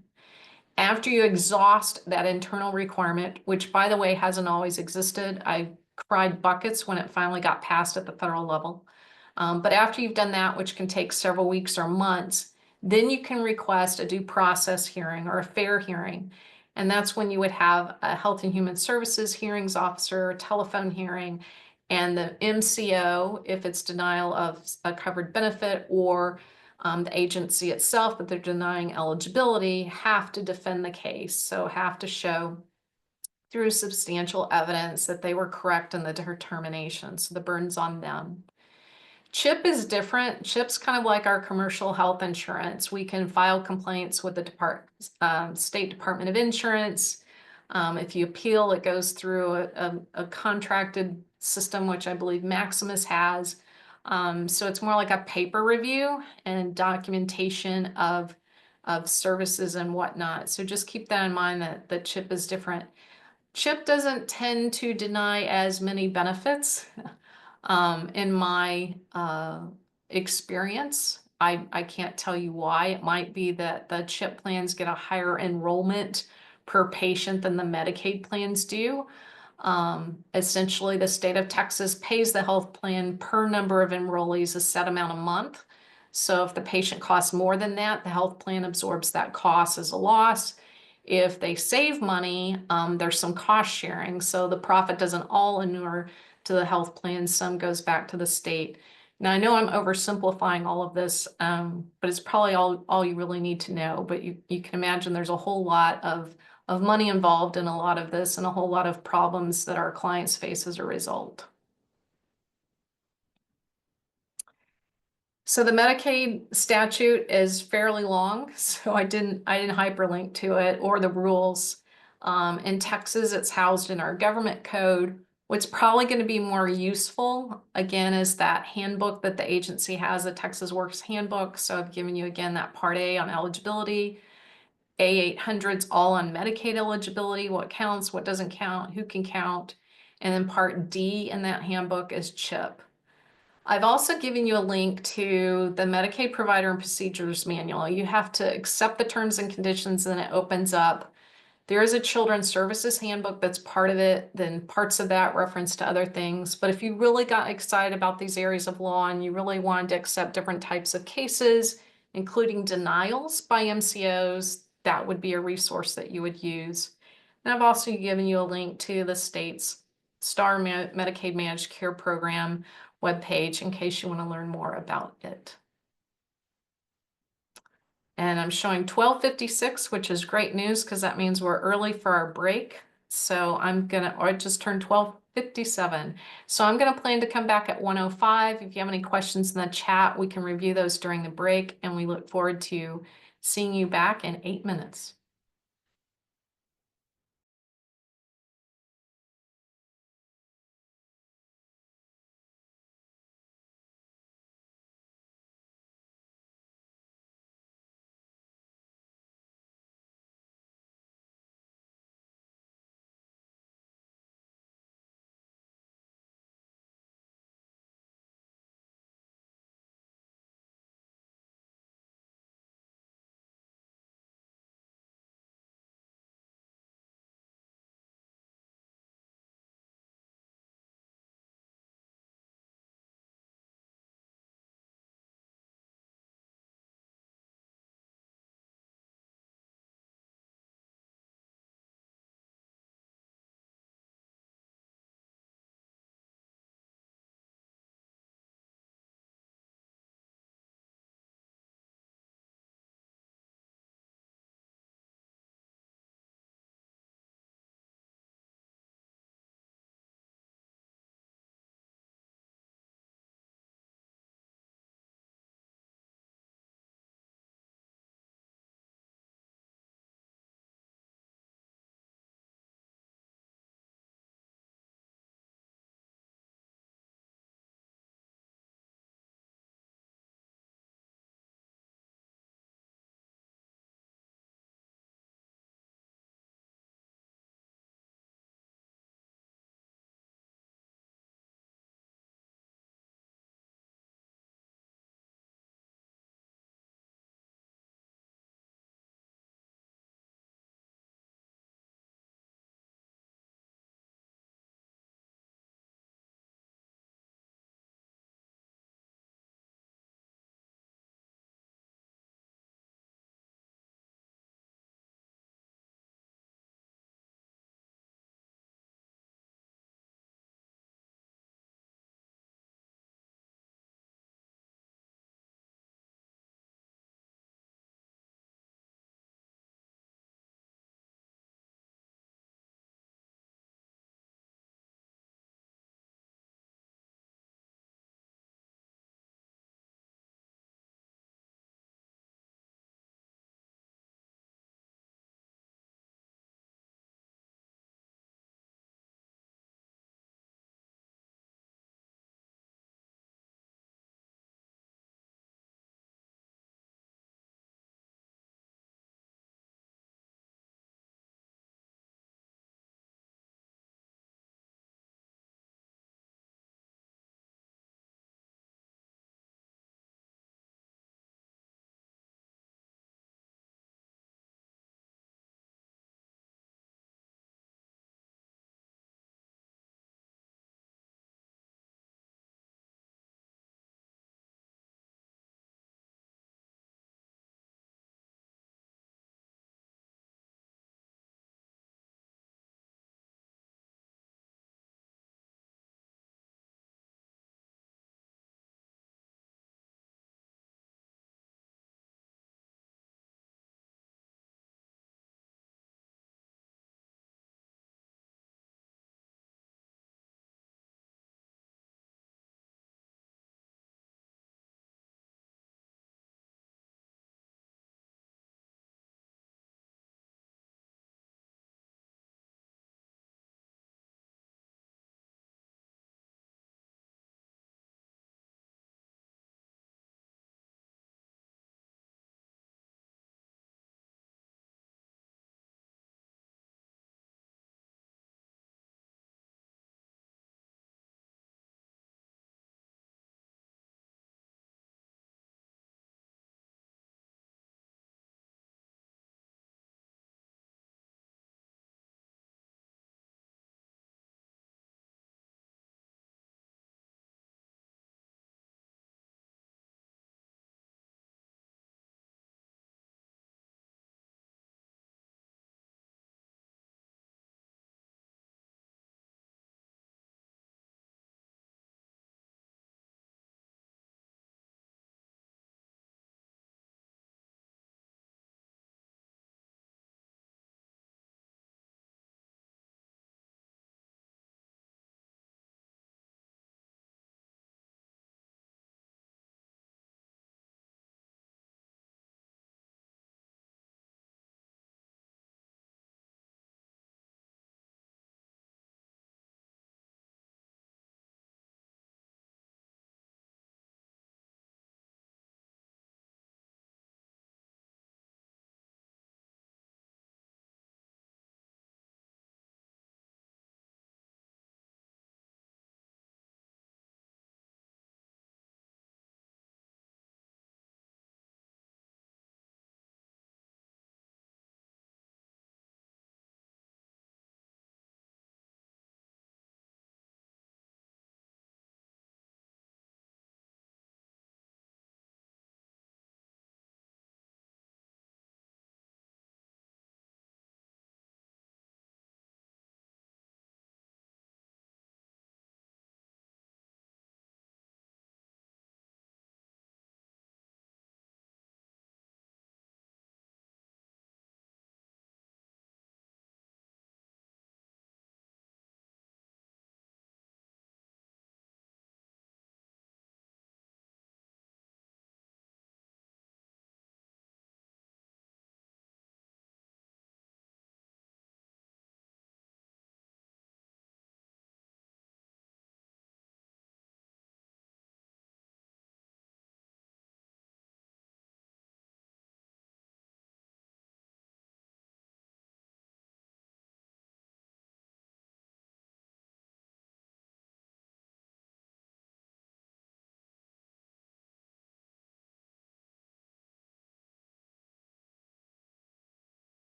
After you exhaust that internal requirement, which by the way hasn't always existed, I cried buckets when it finally got passed at the federal level. But after you've done that, which can take several weeks or months, then you can request a due process hearing or a fair hearing. And that's when you would have a Health and Human Services hearings officer, a telephone hearing, and the MCO, if it's denial of a covered benefit, or the agency itself that they're denying eligibility, have to defend the case. So have to show through substantial evidence that they were correct in the determination. So the burden's on them. CHIP is different. CHIP's kind of like our commercial health insurance. We can file complaints with the State Department of Insurance. If you appeal, it goes through a contracted system, which I believe Maximus has. So it's more like a paper review and documentation of services and whatnot. So just keep that in mind that the CHIP is different. CHIP doesn't tend to deny as many benefits in my experience. I can't tell you why. It might be that the CHIP plans get a higher enrollment per patient than the Medicaid plans do. Essentially, the state of Texas pays the health plan per number of enrollees a set amount a month. So if the patient costs more than that, the health plan absorbs that cost as a loss. If they save money, there's some cost sharing. So the profit doesn't all inure to the health plan. Some goes back to the state. Now, I know I'm oversimplifying all of this, but it's probably all you really need to know. But you can imagine there's a whole lot of money involved in a lot of this and a whole lot of problems that our clients face as a result. So the Medicaid statute is fairly long, so I didn't hyperlink to it or the rules. In Texas, it's housed in our government code. What's probably going to be more useful, again, is that handbook that the agency has, the Texas Works Handbook. So I've given you, again, that Part A on eligibility, A800's all on Medicaid eligibility, what counts, what doesn't count, who can count. And then Part D in that handbook is CHIP. I've also given you a link to the Medicaid Provider and Procedures Manual. You have to accept the terms and conditions, and it opens up. There is a Children's Services Handbook that's part of it, then parts of that reference to other things. But if you really got excited about these areas of law and you really wanted to accept different types of cases, including denials by MCOs, that would be a resource that you would use. And I've also given you a link to the state's STAR Medicaid Managed Care Program webpage in case you want to learn more about it. And I'm showing 12:56, which is great news because that means we're early for our break. So or I just turned 12:57. So I'm gonna plan to come back at 1:05. If you have any questions in the chat, we can review those during the break, and we look forward to seeing you back in 8 minutes.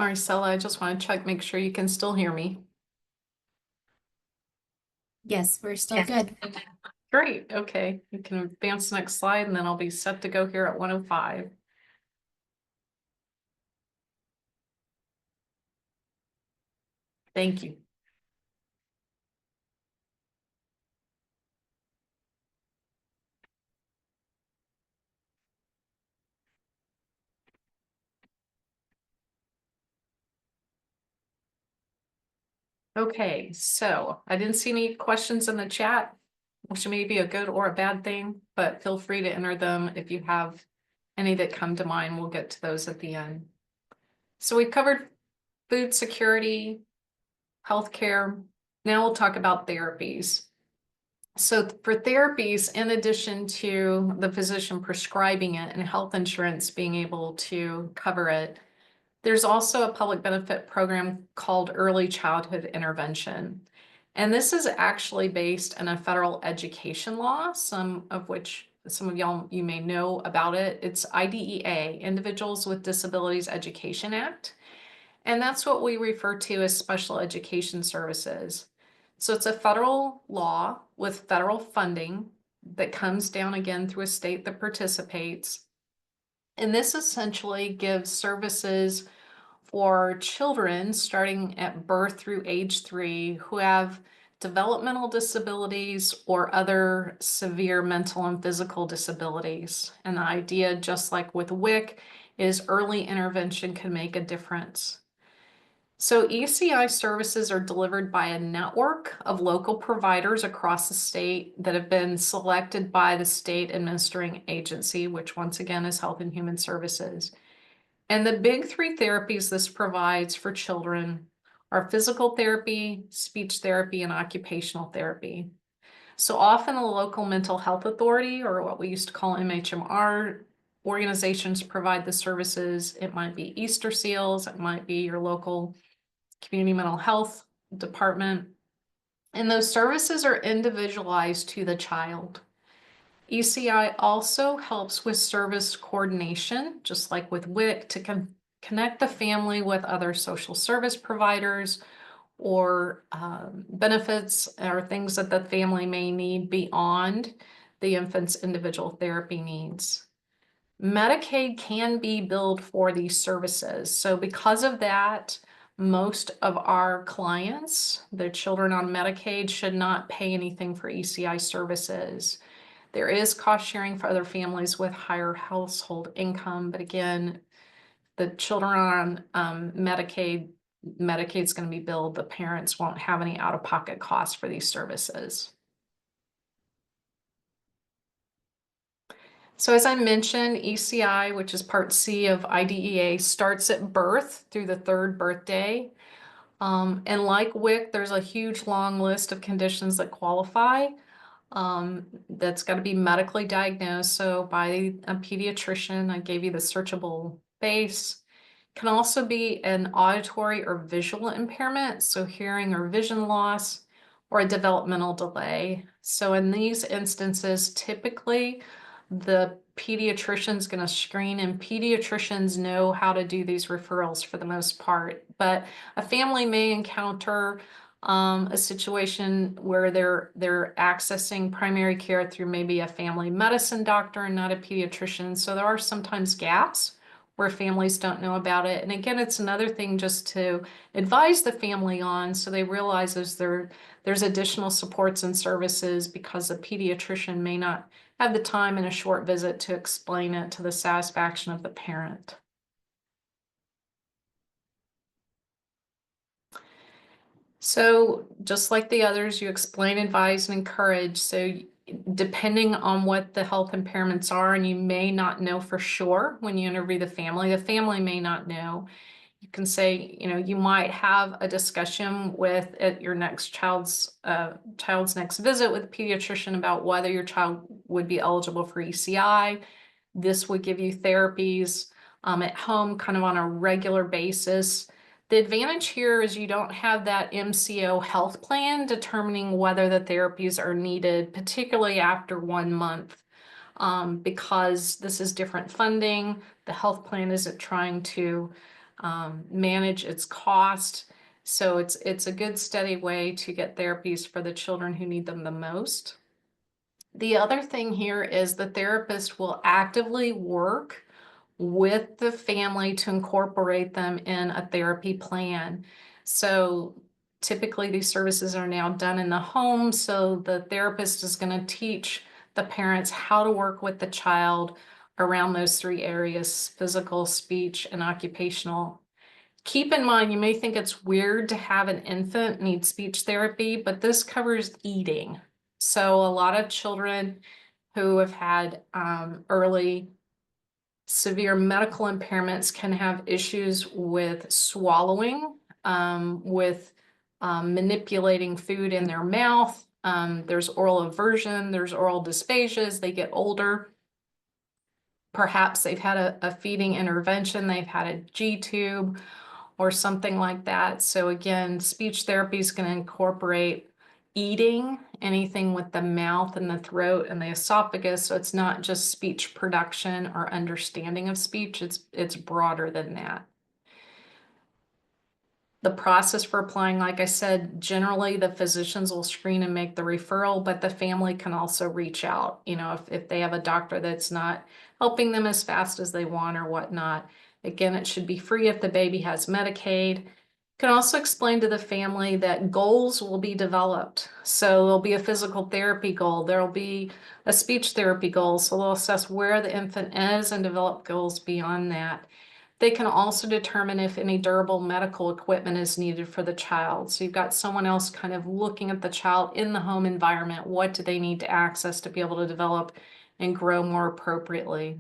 Marcella, I just want to check, make sure you can still hear me. Yes, we're still good. Great, okay. You can advance the next slide and then I'll be set to go here at 1:05. Thank you. Okay, so I didn't see any questions in the chat, which may be a good or a bad thing, but feel free to enter them if you have any that come to mind. We'll get to those at the end. So we've covered food security, healthcare. Now we'll talk about therapies. So for therapies, in addition to the physician prescribing it and health insurance being able to cover it, there's also a public benefit program called Early Childhood Intervention. And this is actually based in a federal education law, some of y'all you may know about it. It's IDEA, Individuals with Disabilities Education Act. And that's what we refer to as special education services. So it's a federal law with federal funding that comes down again through a state that participates. And this essentially gives services for children starting at birth through age 3 who have developmental disabilities or other severe mental and physical disabilities. And the idea, just like with WIC, is early intervention can make a difference. So ECI services are delivered by a network of local providers across the state that have been selected by the state administering agency, which once again is Health and Human Services. And the big 3 therapies this provides for children are physical therapy, speech therapy, and occupational therapy. So often a local mental health authority, or what we used to call MHMR, organizations provide the services. It might be Easter Seals, it might be your local community mental health department. And those services are individualized to the child. ECI also helps with service coordination, just like with WIC, to connect the family with other social service providers or benefits or things that the family may need beyond the infant's individual therapy needs. Medicaid can be billed for these services. So because of that, most of our clients, the children on Medicaid, should not pay anything for ECI services. There is cost sharing for other families with higher household income, but again, the children on Medicaid's going to be billed. The parents won't have any out-of-pocket costs for these services. So as I mentioned, ECI, which is Part C of IDEA, starts at birth through the 3rd birthday. And like WIC, there's a huge long list of conditions that qualify. That's got to be medically diagnosed. So by a pediatrician, I gave you the searchable base. Can also be an auditory or visual impairment, so hearing or vision loss, or a developmental delay. So in these instances, typically the pediatrician's going to screen, and pediatricians know how to do these referrals for the most part. But a family may encounter a situation where they're accessing primary care through maybe a family medicine doctor and not a pediatrician. So there are sometimes gaps where families don't know about it. And again, it's another thing just to advise the family on so they realize there's additional supports and services, because a pediatrician may not have the time in a short visit to explain it to the satisfaction of the parent. So just like the others, you explain, advise, and encourage. So depending on what the health impairments are, and you may not know for sure when you interview the family may not know. You can say, you might have a discussion with at your next child's next visit with a pediatrician about whether your child would be eligible for ECI. This would give you therapies at home kind of on a regular basis. The advantage here is you don't have that MCO health plan determining whether the therapies are needed, particularly after 1 month, because this is different funding. The health plan isn't trying to manage its cost. So it's a good steady way to get therapies for the children who need them the most. The other thing here is the therapist will actively work with the family to incorporate them in a therapy plan. So typically these services are now done in the home. So the therapist is going to teach the parents how to work with the child around those three areas: physical, speech, and occupational. Keep in mind, you may think it's weird to have an infant need speech therapy, but this covers eating. So a lot of children who have had early severe medical impairments can have issues with swallowing, with manipulating food in their mouth. There's oral aversion, there's oral dysphagia as they get older. Perhaps they've had a feeding intervention, they've had a G-tube or something like that. So again, speech therapy is going to incorporate eating, anything with the mouth and the throat and the esophagus. So it's not just speech production or understanding of speech, it's broader than that. The process for applying, like I said, generally the physicians will screen and make the referral, but the family can also reach out, if they have a doctor that's not helping them as fast as they want or whatnot. Again, it should be free if the baby has Medicaid. Can also explain to the family that goals will be developed. So there'll be a physical therapy goal, there'll be a speech therapy goal. So they'll assess where the infant is and develop goals beyond that. They can also determine if any durable medical equipment is needed for the child. So you've got someone else kind of looking at the child in the home environment. What do they need to access to be able to develop and grow more appropriately?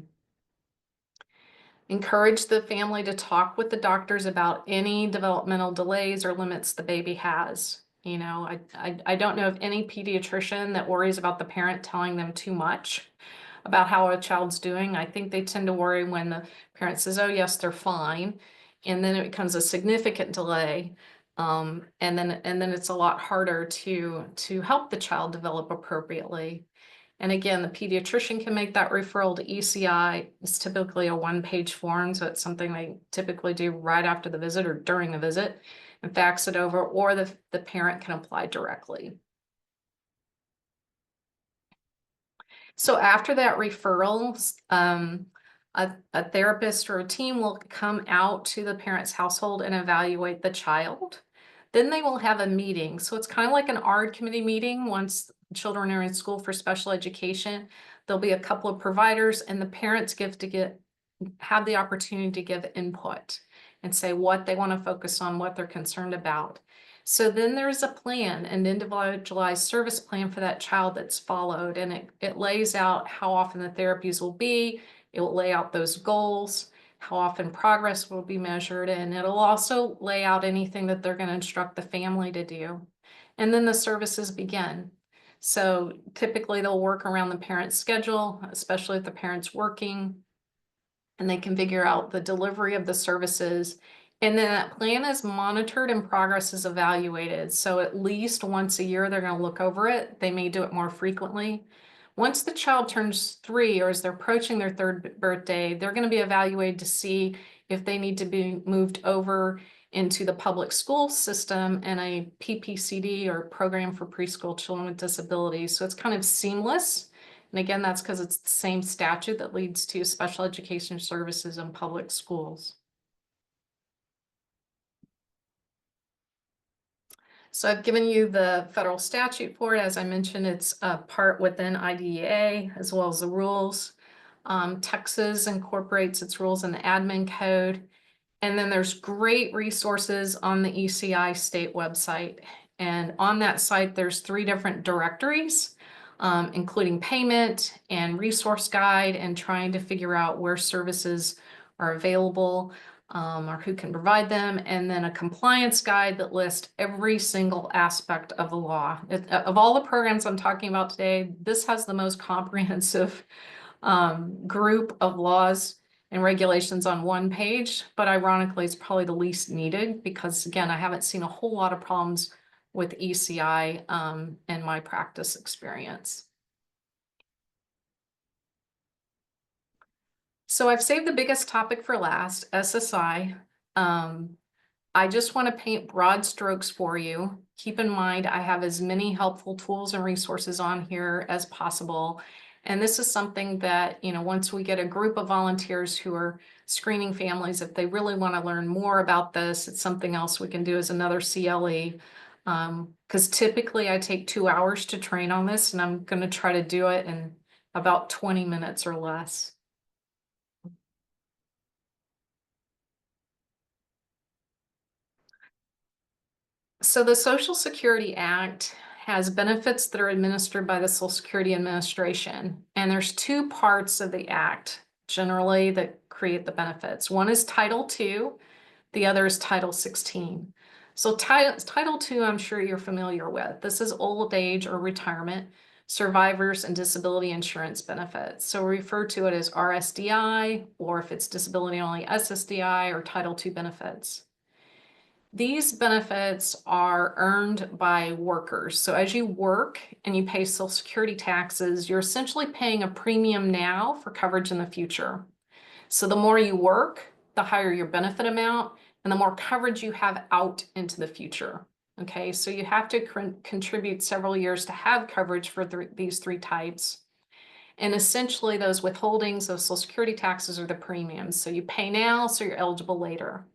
Encourage the family to talk with the doctors about any developmental delays or limits the baby has. I don't know of any pediatrician that worries about the parent telling them too much about how a child's doing. I think they tend to worry when the parent says, oh yes, they're fine. And then it becomes a significant delay. And then it's a lot harder to help the child develop appropriately. And again, the pediatrician can make that referral to ECI. It's typically a one-page form, so it's something they typically do right after the visit or during the visit and fax it over, or the parent can apply directly. So after that referral, a therapist or a team will come out to the parent's household and evaluate the child. Then they will have a meeting. So it's kind of like an ARD committee meeting. Once children are in school for special education, there'll be a couple of providers and the parents have the opportunity to give input and say what they want to focus on, what they're concerned about. So then there's a plan, an individualized service plan for that child that's followed, and it lays out how often the therapies will be. It will lay out those goals, how often progress will be measured, and it'll also lay out anything that they're going to instruct the family to do. And then the services begin. So typically they'll work around the parent's schedule, especially if the parent's working, and they can figure out the delivery of the services. And then that plan is monitored and progress is evaluated. So at least once a year, they're going to look over it. They may do it more frequently. Once the child turns 3 or as they're approaching their 3rd birthday, they're going to be evaluated to see if they need to be moved over into the public school system and a PPCD or program for preschool children with disabilities. So it's kind of seamless. And again, that's because it's the same statute that leads to special education services in public schools. So I've given you the federal statute for it. As I mentioned, it's a part within IDEA as well as the rules. Texas incorporates its rules in the admin code. And then there's great resources on the ECI state website. And on that site, there's 3 different directories, including payment and resource guide and trying to figure out where services are available. Or who can provide them, and then a compliance guide that lists every single aspect of the law. Of all the programs I'm talking about today, this has the most comprehensive group of laws and regulations on one page, but ironically, it's probably the least needed because, again, I haven't seen a whole lot of problems with ECI in my practice experience. So I've saved the biggest topic for last, SSI. I just want to paint broad strokes for you. Keep in mind, I have as many helpful tools and resources on here as possible. And this is something that, once we get a group of volunteers who are screening families, if they really want to learn more about this, it's something else we can do as another CLE. Because typically I take 2 hours to train on this, and I'm going to try to do it in about 20 minutes or less. So the Social Security Act has benefits that are administered by the Social Security Administration. And there's 2 parts of the act generally that create the benefits. One is Title II, the other is Title 16. So Title II, I'm sure you're familiar with. This is old age or retirement, survivors and disability insurance benefits. So we refer to it as RSDI, or if it's disability only, SSDI or Title II benefits. These benefits are earned by workers. So as you work and you pay Social Security taxes, you're essentially paying a premium now for coverage in the future. So the more you work, the higher your benefit amount, and the more coverage you have out into the future. Okay, so you have to contribute several years to have coverage for these 3 types. And essentially those withholdings, those Social Security taxes are the premiums. So you pay now, so you're eligible later.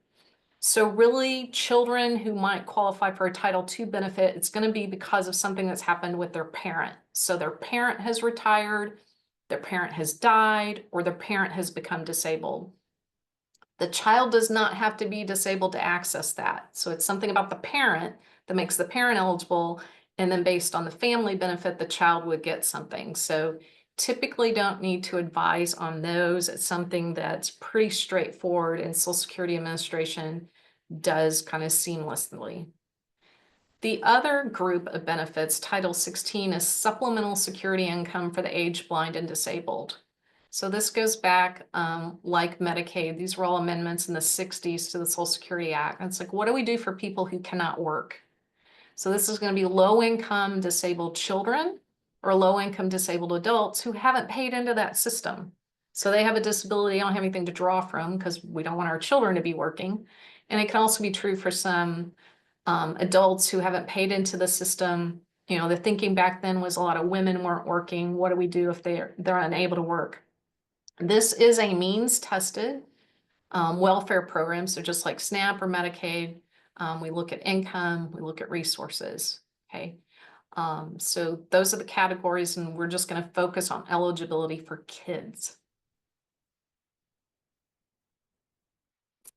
So really, children who might qualify for a Title II benefit, it's going to be because of something that's happened with their parent. So their parent has retired, their parent has died, or their parent has become disabled. The child does not have to be disabled to access that. So it's something about the parent that makes the parent eligible, and then based on the family benefit, the child would get something. So typically don't need to advise on those. It's something that's pretty straightforward, and Social Security Administration does kind of seamlessly. The other group of benefits, Title 16, is supplemental security income for the aged, blind, and disabled. So this goes back like Medicaid. These were all amendments in the 60s to the Social Security Act. And it's like, what do we do for people who cannot work? So this is going to be low-income disabled children or low-income disabled adults who haven't paid into that system. So they have a disability, don't have anything to draw from because we don't want our children to be working. And it can also be true for some adults who haven't paid into the system. The thinking back then was a lot of women weren't working. What do we do if they're unable to work? This is a means-tested welfare program. So just like SNAP or Medicaid, we look at income, we look at resources, okay? So those are the categories, and we're just going to focus on eligibility for kids.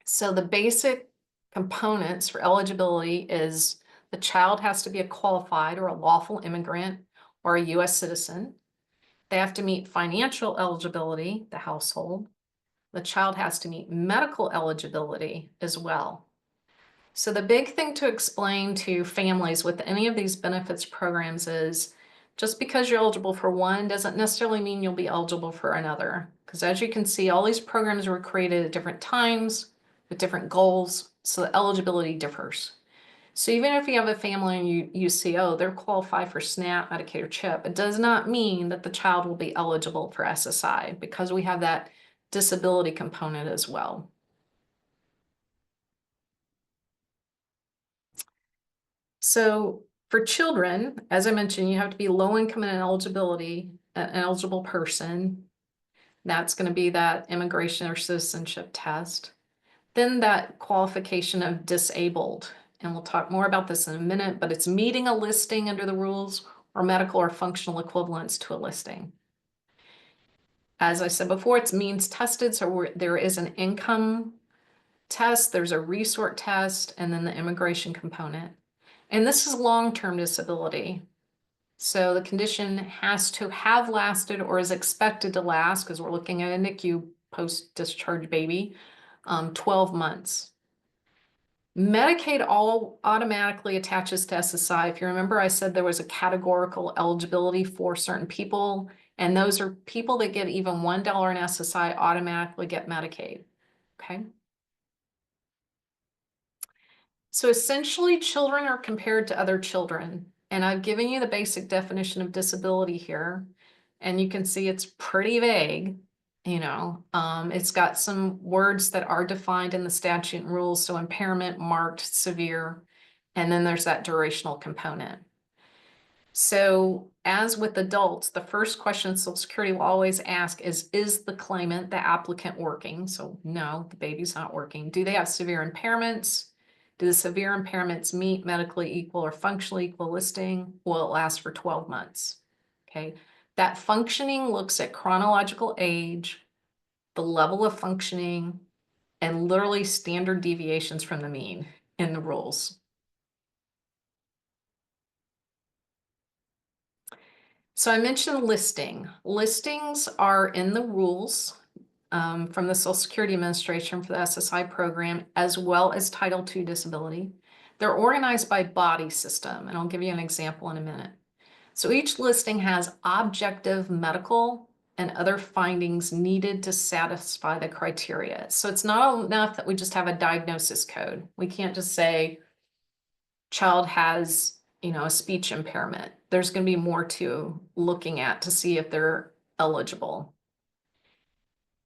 So the basic components for eligibility is the child has to be a qualified or a lawful immigrant or a U.S. citizen. They have to meet financial eligibility, the household. The child has to meet medical eligibility as well. So the big thing to explain to families with any of these benefits programs is just because you're eligible for one doesn't necessarily mean you'll be eligible for another. Because as you can see, all these programs were created at different times with different goals, so the eligibility differs. So even if you have a family and you see, oh, they're qualified for SNAP, Medicaid, or CHIP, it does not mean that the child will be eligible for SSI because we have that disability component as well. So for children, as I mentioned, you have to be low income and an eligible person. That's going to be that immigration or citizenship test. Then that qualification of disabled. And we'll talk more about this in a minute, but it's meeting a listing under the rules or medical or functional equivalents to a listing. As I said before, it's means tested. So there is an income test, there's a resort test, and then the immigration component. And this is long-term disability. So the condition has to have lasted or is expected to last, because we're looking at a NICU post-discharge baby, 12 months. Medicaid automatically attaches to SSI. If you remember, I said there was a categorical eligibility for certain people, and those are people that get even $1 in SSI automatically get Medicaid, okay? So essentially, children are compared to other children, and I've given you the basic definition of disability here, and you can see it's pretty vague. It's got some words that are defined in the statute and rules. So impairment, marked, severe, and then there's that durational component. So as with adults, the first question Social Security will always ask is the claimant, the applicant working? So no, the baby's not working. Do they have severe impairments? Do the severe impairments meet medically equal or functionally equal listing? Will it last for 12 months? Okay. That functioning looks at chronological age, the level of functioning, and literally standard deviations from the mean in the rules. So I mentioned listing. Listings are in the rules from the Social Security Administration for the SSI program, as well as Title II disability. They're organized by body system, and I'll give you an example in a minute. So each listing has objective medical and other findings needed to satisfy the criteria. So it's not enough that we just have a diagnosis code. We can't just say child has a speech impairment. There's going to be more to looking at to see if they're eligible.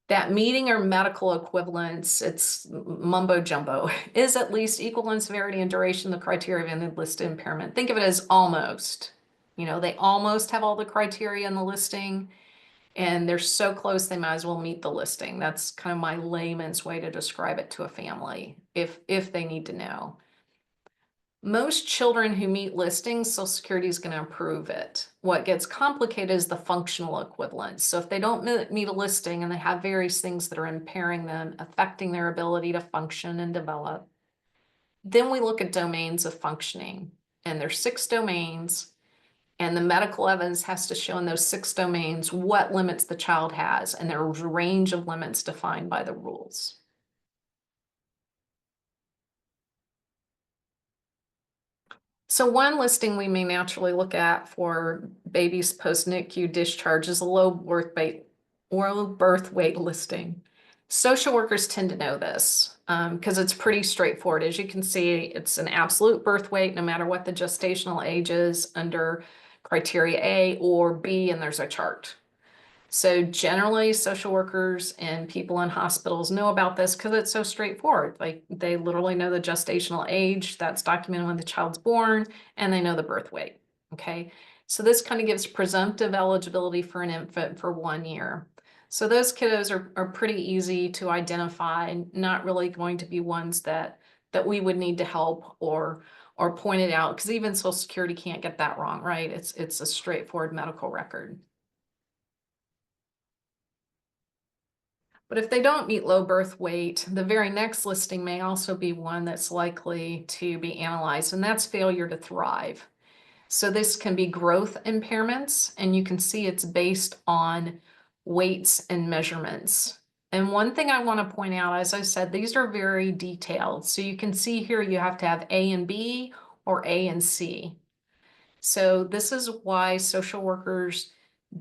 That meeting or medical equivalence, it's mumbo jumbo, is at least equal in severity and duration the criteria of any listed impairment. Think of it as almost. They almost have all the criteria in the listing, and they're so close they might as well meet the listing. That's kind of my layman's way to describe it to a family if they need to know. Most children who meet listings, Social Security is going to approve it. What gets complicated is the functional equivalence. So if they don't meet a listing and they have various things that are impairing them, affecting their ability to function and develop, then we look at domains of functioning. And there's 6 domains, and the medical evidence has to show in those 6 domains what limits the child has, and there's a range of limits defined by the rules. So one listing we may naturally look at for babies post-NICU discharge is a low birth weight listing. Social workers tend to know this because it's pretty straightforward. As you can see, it's an absolute birth weight no matter what the gestational age is under criteria A or B, and there's a chart. So generally, social workers and people in hospitals know about this because it's so straightforward. Like they literally know the gestational age that's documented when the child's born, and they know the birth weight. Okay, so this kind of gives presumptive eligibility for an infant for 1 year. So those kiddos are pretty easy to identify, not really going to be ones that we would need to help or point it out, because even Social Security can't get that wrong, right? It's a straightforward medical record. But if they don't meet low birth weight, the very next listing may also be one that's likely to be analyzed, and that's failure to thrive. So this can be growth impairments, and you can see it's based on weights and measurements. And one thing I want to point out, as I said, these are very detailed. So you can see here you have to have A and B or A and C. So this is why social workers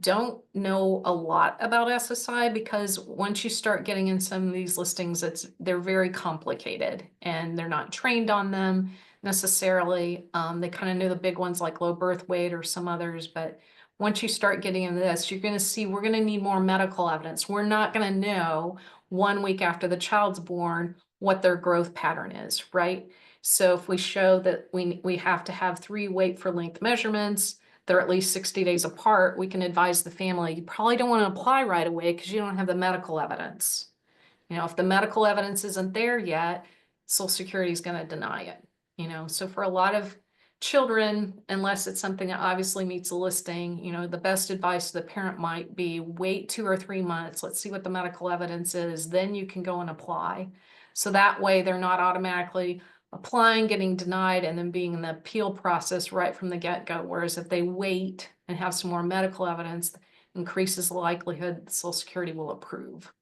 don't know a lot about SSI, because once you start getting in some of these listings, they're very complicated and they're not trained on them necessarily. They kind of know the big ones like low birth weight or some others, but once you start getting into this, you're going to see we're going to need more medical evidence. We're not going to know 1 week after the child's born what their growth pattern is, right? So if we show that we have to have 3 weight for length measurements, they're at least 60 days apart, we can advise the family, you probably don't want to apply right away because you don't have the medical evidence. If the medical evidence isn't there yet, Social Security is going to deny it. So for a lot of children, unless it's something that obviously meets the listing, the best advice to the parent might be wait 2 or 3 months. Let's see what the medical evidence is. Then you can go and apply. So that way they're not automatically applying, getting denied, and then being in the appeal process right from the get-go. Whereas if they wait and have some more medical evidence, increases the likelihood that Social Security will approve.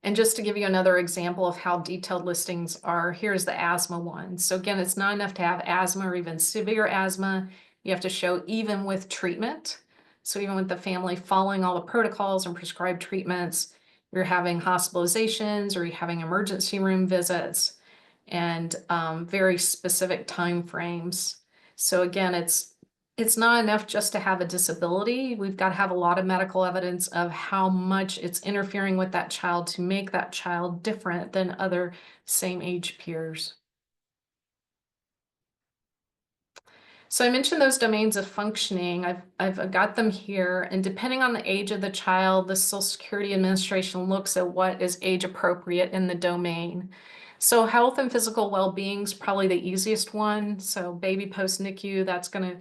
And just to give you another example of how detailed listings are, here's the asthma one. So again, it's not enough to have asthma or even severe asthma. You have to show even with treatment. So even with the family following all the protocols and prescribed treatments, you're having hospitalizations or you're having emergency room visits, and very specific time frames. So again, it's It's not enough just to have a disability. We've got to have a lot of medical evidence of how much it's interfering with that child to make that child different than other same age peers. So I mentioned those domains of functioning. I've got them here, and depending on the age of the child, the Social Security Administration looks at what is age appropriate in the domain. So health and physical well-being is probably the easiest one. So baby post NICU, that's going to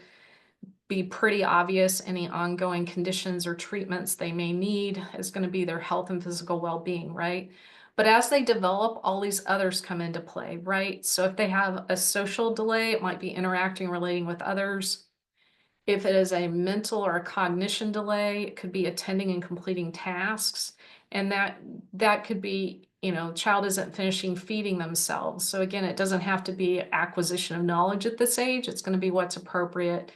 be pretty obvious. Any ongoing conditions or treatments they may need is going to be their health and physical well-being, right? But as they develop, all these others come into play, right? So if they have a social delay, it might be interacting, relating with others. If it is a mental or a cognition delay, it could be attending and completing tasks. And that could be, child isn't finishing feeding themselves. So again, it doesn't have to be acquisition of knowledge at this age. It's going to be what's appropriate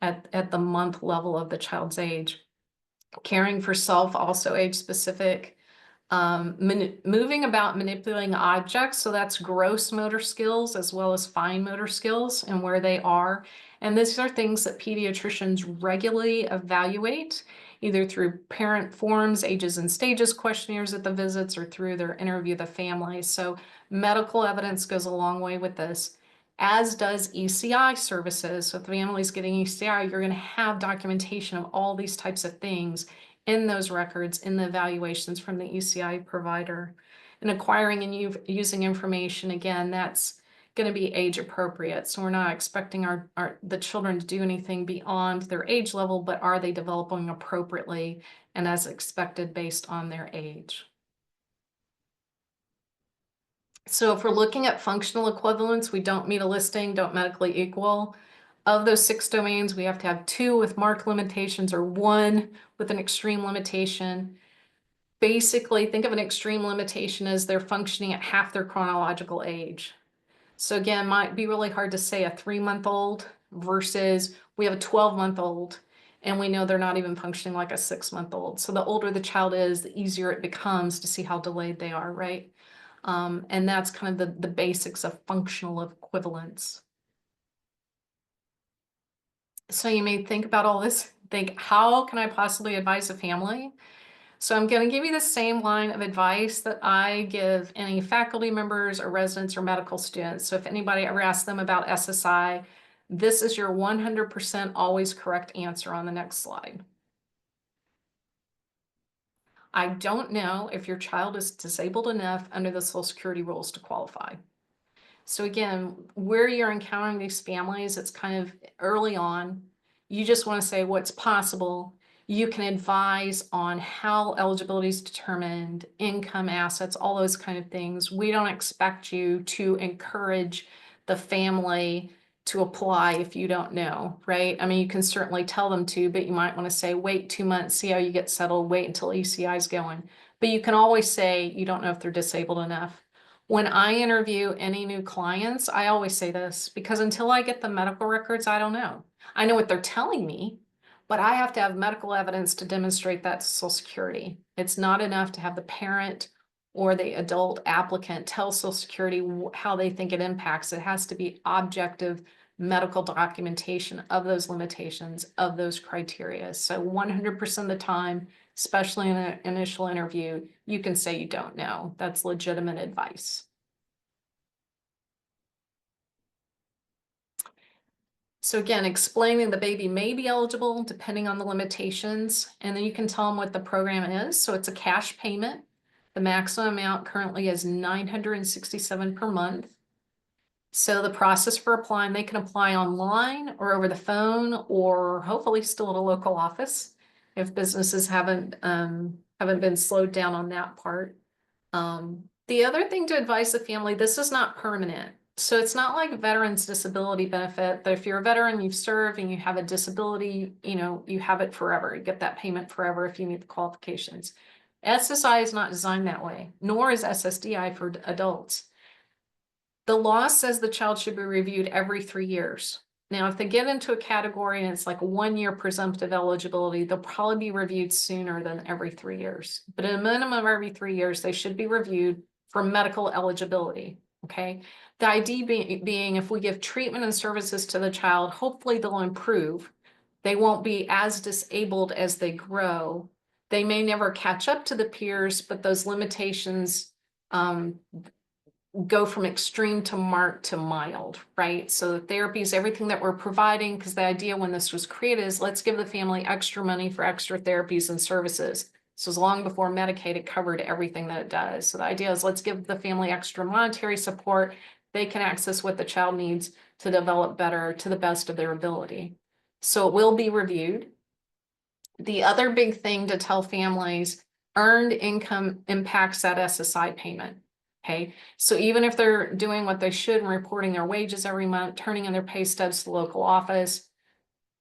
at the month level of the child's age. Caring for self, also age specific. Moving about, manipulating objects. So that's gross motor skills as well as fine motor skills and where they are. And these are things that pediatricians regularly evaluate, either through parent forms, ages and stages questionnaires at the visits, or through their interview of the family. So medical evidence goes a long way with this, as does ECI services. So if the family's getting ECI, you're going to have documentation of all these types of things in those records, in the evaluations from the ECI provider. And acquiring and using information, again, that's going to be age appropriate. So we're not expecting the children to do anything beyond their age level, but are they developing appropriately and as expected based on their age? So if we're looking at functional equivalence, we don't meet a listing, don't medically equal. Of those 6 domains, we have to have 2 with marked limitations or 1 with an extreme limitation. Basically, think of an extreme limitation as they're functioning at half their chronological age. So again, might be really hard to say a 3-month-old versus we have a 12-month-old and we know they're not even functioning like a 6-month-old. So the older the child is, the easier it becomes to see how delayed they are, right? And that's kind of the basics of functional equivalence. So you may think about all this, think, how can I possibly advise a family? So I'm going to give you the same line of advice that I give any faculty members or residents or medical students. So if anybody ever asks them about SSI, this is your 100% always correct answer on the next slide. I don't know if your child is disabled enough under the Social Security rules to qualify. So again, where you're encountering these families, it's kind of early on. You just want to say what's possible. You can advise on how eligibility is determined, income, assets, all those kind of things. We don't expect you to encourage the family to apply if you don't know, right? I mean, you can certainly tell them to, but you might want to say, wait 2 months, see how you get settled, wait until ECI is going. But you can always say you don't know if they're disabled enough. When I interview any new clients, I always say this, because until I get the medical records, I don't know. I know what they're telling me, but I have to have medical evidence to demonstrate that to Social Security. It's not enough to have the parent or the adult applicant tell Social Security how they think it impacts. It has to be objective medical documentation of those limitations, of those criteria. So 100% of the time, especially in an initial interview, you can say you don't know. That's legitimate advice. So again, explaining the baby may be eligible depending on the limitations, and then you can tell them what the program is. So it's a cash payment. The maximum amount currently is $967 per month. So the process for applying, they can apply online or over the phone, or hopefully still at a local office if businesses haven't been slowed down on that part. The other thing to advise the family, this is not permanent. So it's not like veterans disability benefit that if you're a veteran, you've served and you have a disability, you have it forever. You get that payment forever if you meet the qualifications. SSI is not designed that way, nor is SSDI for adults. The law says the child should be reviewed every 3 years. Now, if they get into a category and it's like 1 year presumptive eligibility, they'll probably be reviewed sooner than every 3 years. But at a minimum of every 3 years, they should be reviewed for medical eligibility, okay? The idea being if we give treatment and services to the child, hopefully they'll improve. They won't be as disabled as they grow. They may never catch up to the peers, but those limitations go from extreme to marked to mild, right? So the therapy is everything that we're providing, because the idea when this was created is let's give the family extra money for extra therapies and services. This was long before Medicaid had covered everything that it does. So the idea is let's give the family extra monetary support. They can access what the child needs to develop better to the best of their ability. So it will be reviewed. The other big thing to tell families, earned income impacts that SSI payment. Okay, so even if they're doing what they should and reporting their wages every month, turning in their pay stubs to the local office,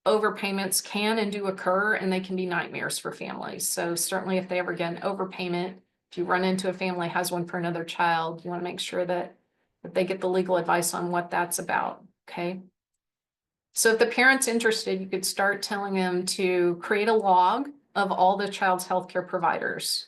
overpayments can and do occur, and they can be nightmares for families. So certainly if they ever get an overpayment, if you run into a family that has one for another child, you want to make sure that they get the legal advice on what that's about. Okay. So if the parent's interested, you could start telling them to create a log of all the child's healthcare providers.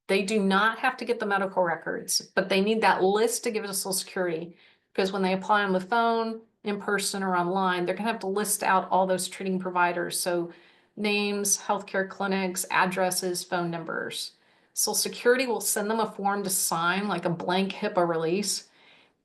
They do not have to get the medical records, but they need that list to give it to Social Security, because when they apply on the phone, in person, or online, they're gonna have to list out all those treating providers. So names, healthcare clinics, addresses, phone numbers. Social Security will send them a form to sign, like a blank HIPAA release,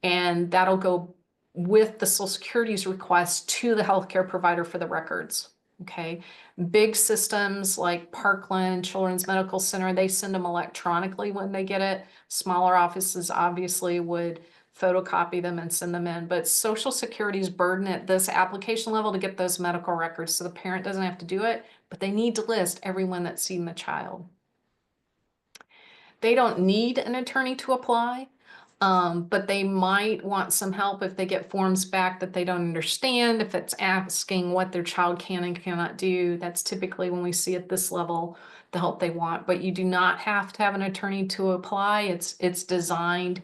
and that'll go with the Social Security's request to the healthcare provider for the records. Okay. Big systems like Parkland Children's Medical Center, they send them electronically when they get it. Smaller offices obviously would photocopy them and send them in, but Social Security's burden at this application level to get those medical records, so the parent doesn't have to do it, but they need to list everyone that's seen the child. They don't need an attorney to apply, but they might want some help if they get forms back that they don't understand, if it's asking what their child can and cannot do. That's typically when we see at this level the help they want, but you do not have to have an attorney to apply. It's designed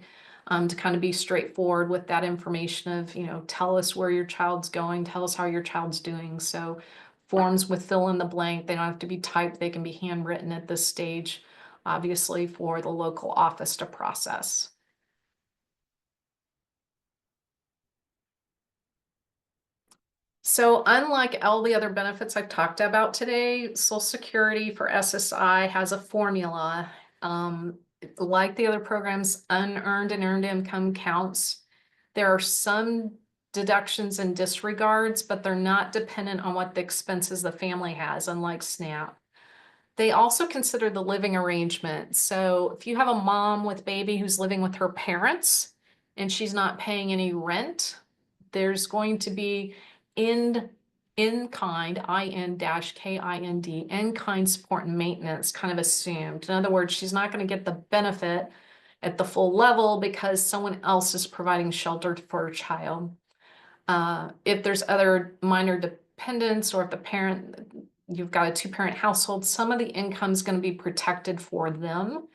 to kind of be straightforward with that information of, tell us where your child's going, tell us how your child's doing. So forms with fill in the blank, they don't have to be typed, they can be handwritten at this stage, obviously for the local office to process. So unlike all the other benefits I've talked about today, Social Security for SSI has a formula. Like the other programs, unearned and earned income counts. There are some deductions and disregards, but they're not dependent on what the expenses the family has, unlike SNAP. They also consider the living arrangement. So if you have a mom with baby who's living with her parents and she's not paying any rent, there's going to be in-kind, in-kind, in-kind support and maintenance kind of assumed. In other words, she's not going to get the benefit at the full level because someone else is providing shelter for her child. If there's other minor dependents, or if the parent, you've got a two-parent household, some of the income is going to be protected for them.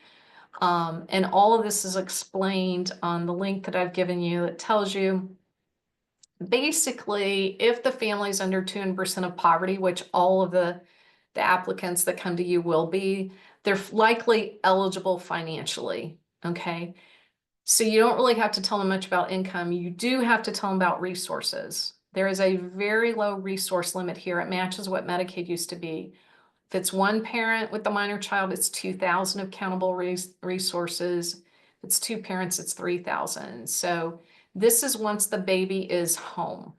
And all of this is explained on the link that I've given you that tells you basically if the family is under 2% of poverty, which all of the applicants that come to you will be, they're likely eligible financially. Okay. So you don't really have to tell them much about income. You do have to tell them about resources. There is a very low resource limit here. It matches what Medicaid used to be. If it's one parent with the minor child, it's 2,000 of countable resources. If it's two parents, it's 3,000. So this is once the baby is home.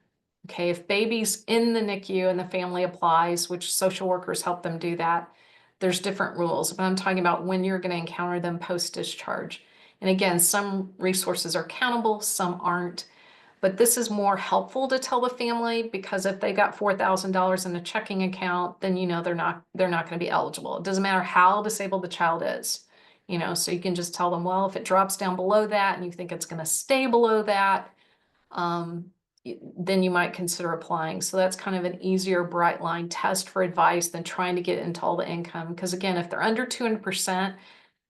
Okay, if baby's in the NICU and the family applies, which social workers help them do that, there's different rules, but I'm talking about when you're going to encounter them post-discharge. And again, some resources are countable, some aren't. But this is more helpful to tell the family, because if they got $4,000 in a checking account, then they're not going to be eligible. It doesn't matter how disabled the child is. So you can just tell them, well, if it drops down below that and you think it's going to stay below that, then you might consider applying. So that's kind of an easier bright line test for advice than trying to get into all the income. Because again, if they're under 200%,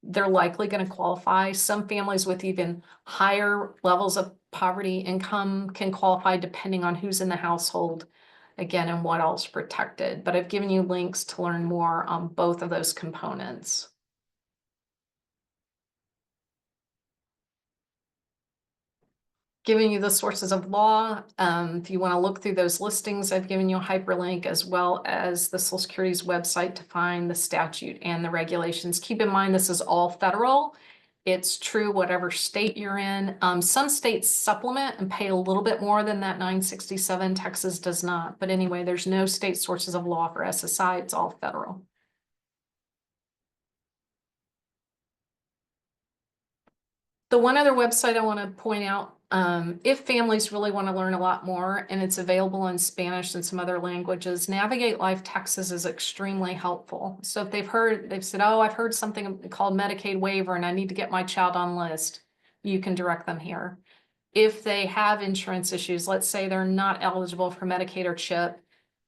they're likely going to qualify. Some families with even higher levels of poverty income can qualify depending on who's in the household, again, and what else protected. But I've given you links to learn more on both of those components. giving you the sources of law. If you want to look through those listings, I've given you a hyperlink as well as the Social Security's website to find the statute and the regulations. Keep in mind, this is all federal. It's true whatever state you're in. Some states supplement and pay a little bit more than that $967. Texas does not. But anyway, there's no state sources of law for SSI. It's all federal. The one other website I want to point out, if families really want to learn a lot more, and it's available in Spanish and some other languages, Navigate Life Texas is extremely helpful. So if they've said, oh, I've heard something called Medicaid waiver and I need to get my child on list, you can direct them here. If they have insurance issues, let's say they're not eligible for Medicaid or CHIP,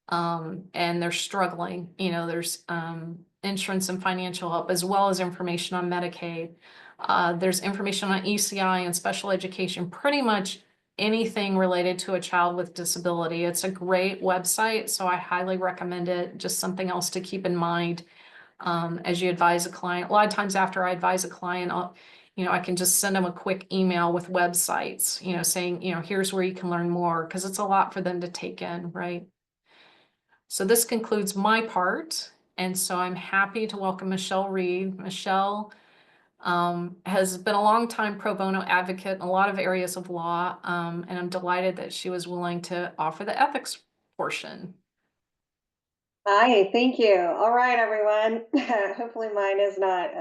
and they're struggling, there's insurance and financial help as well as information on Medicaid. There's information on ECI and special education, pretty much anything related to a child with disability. It's a great website, so I highly recommend it. Just something else to keep in mind as you advise a client. A lot of times after I advise a client, I can just send them a quick email with websites, saying, here's where you can learn more, because it's a lot for them to take in, right? So this concludes my part. And so I'm happy to welcome Michelle Reed. Michelle has been a long time pro bono advocate in a lot of areas of law, and I'm delighted that she was willing to offer the ethics portion. Hi, thank you. All right, everyone. Hopefully mine is not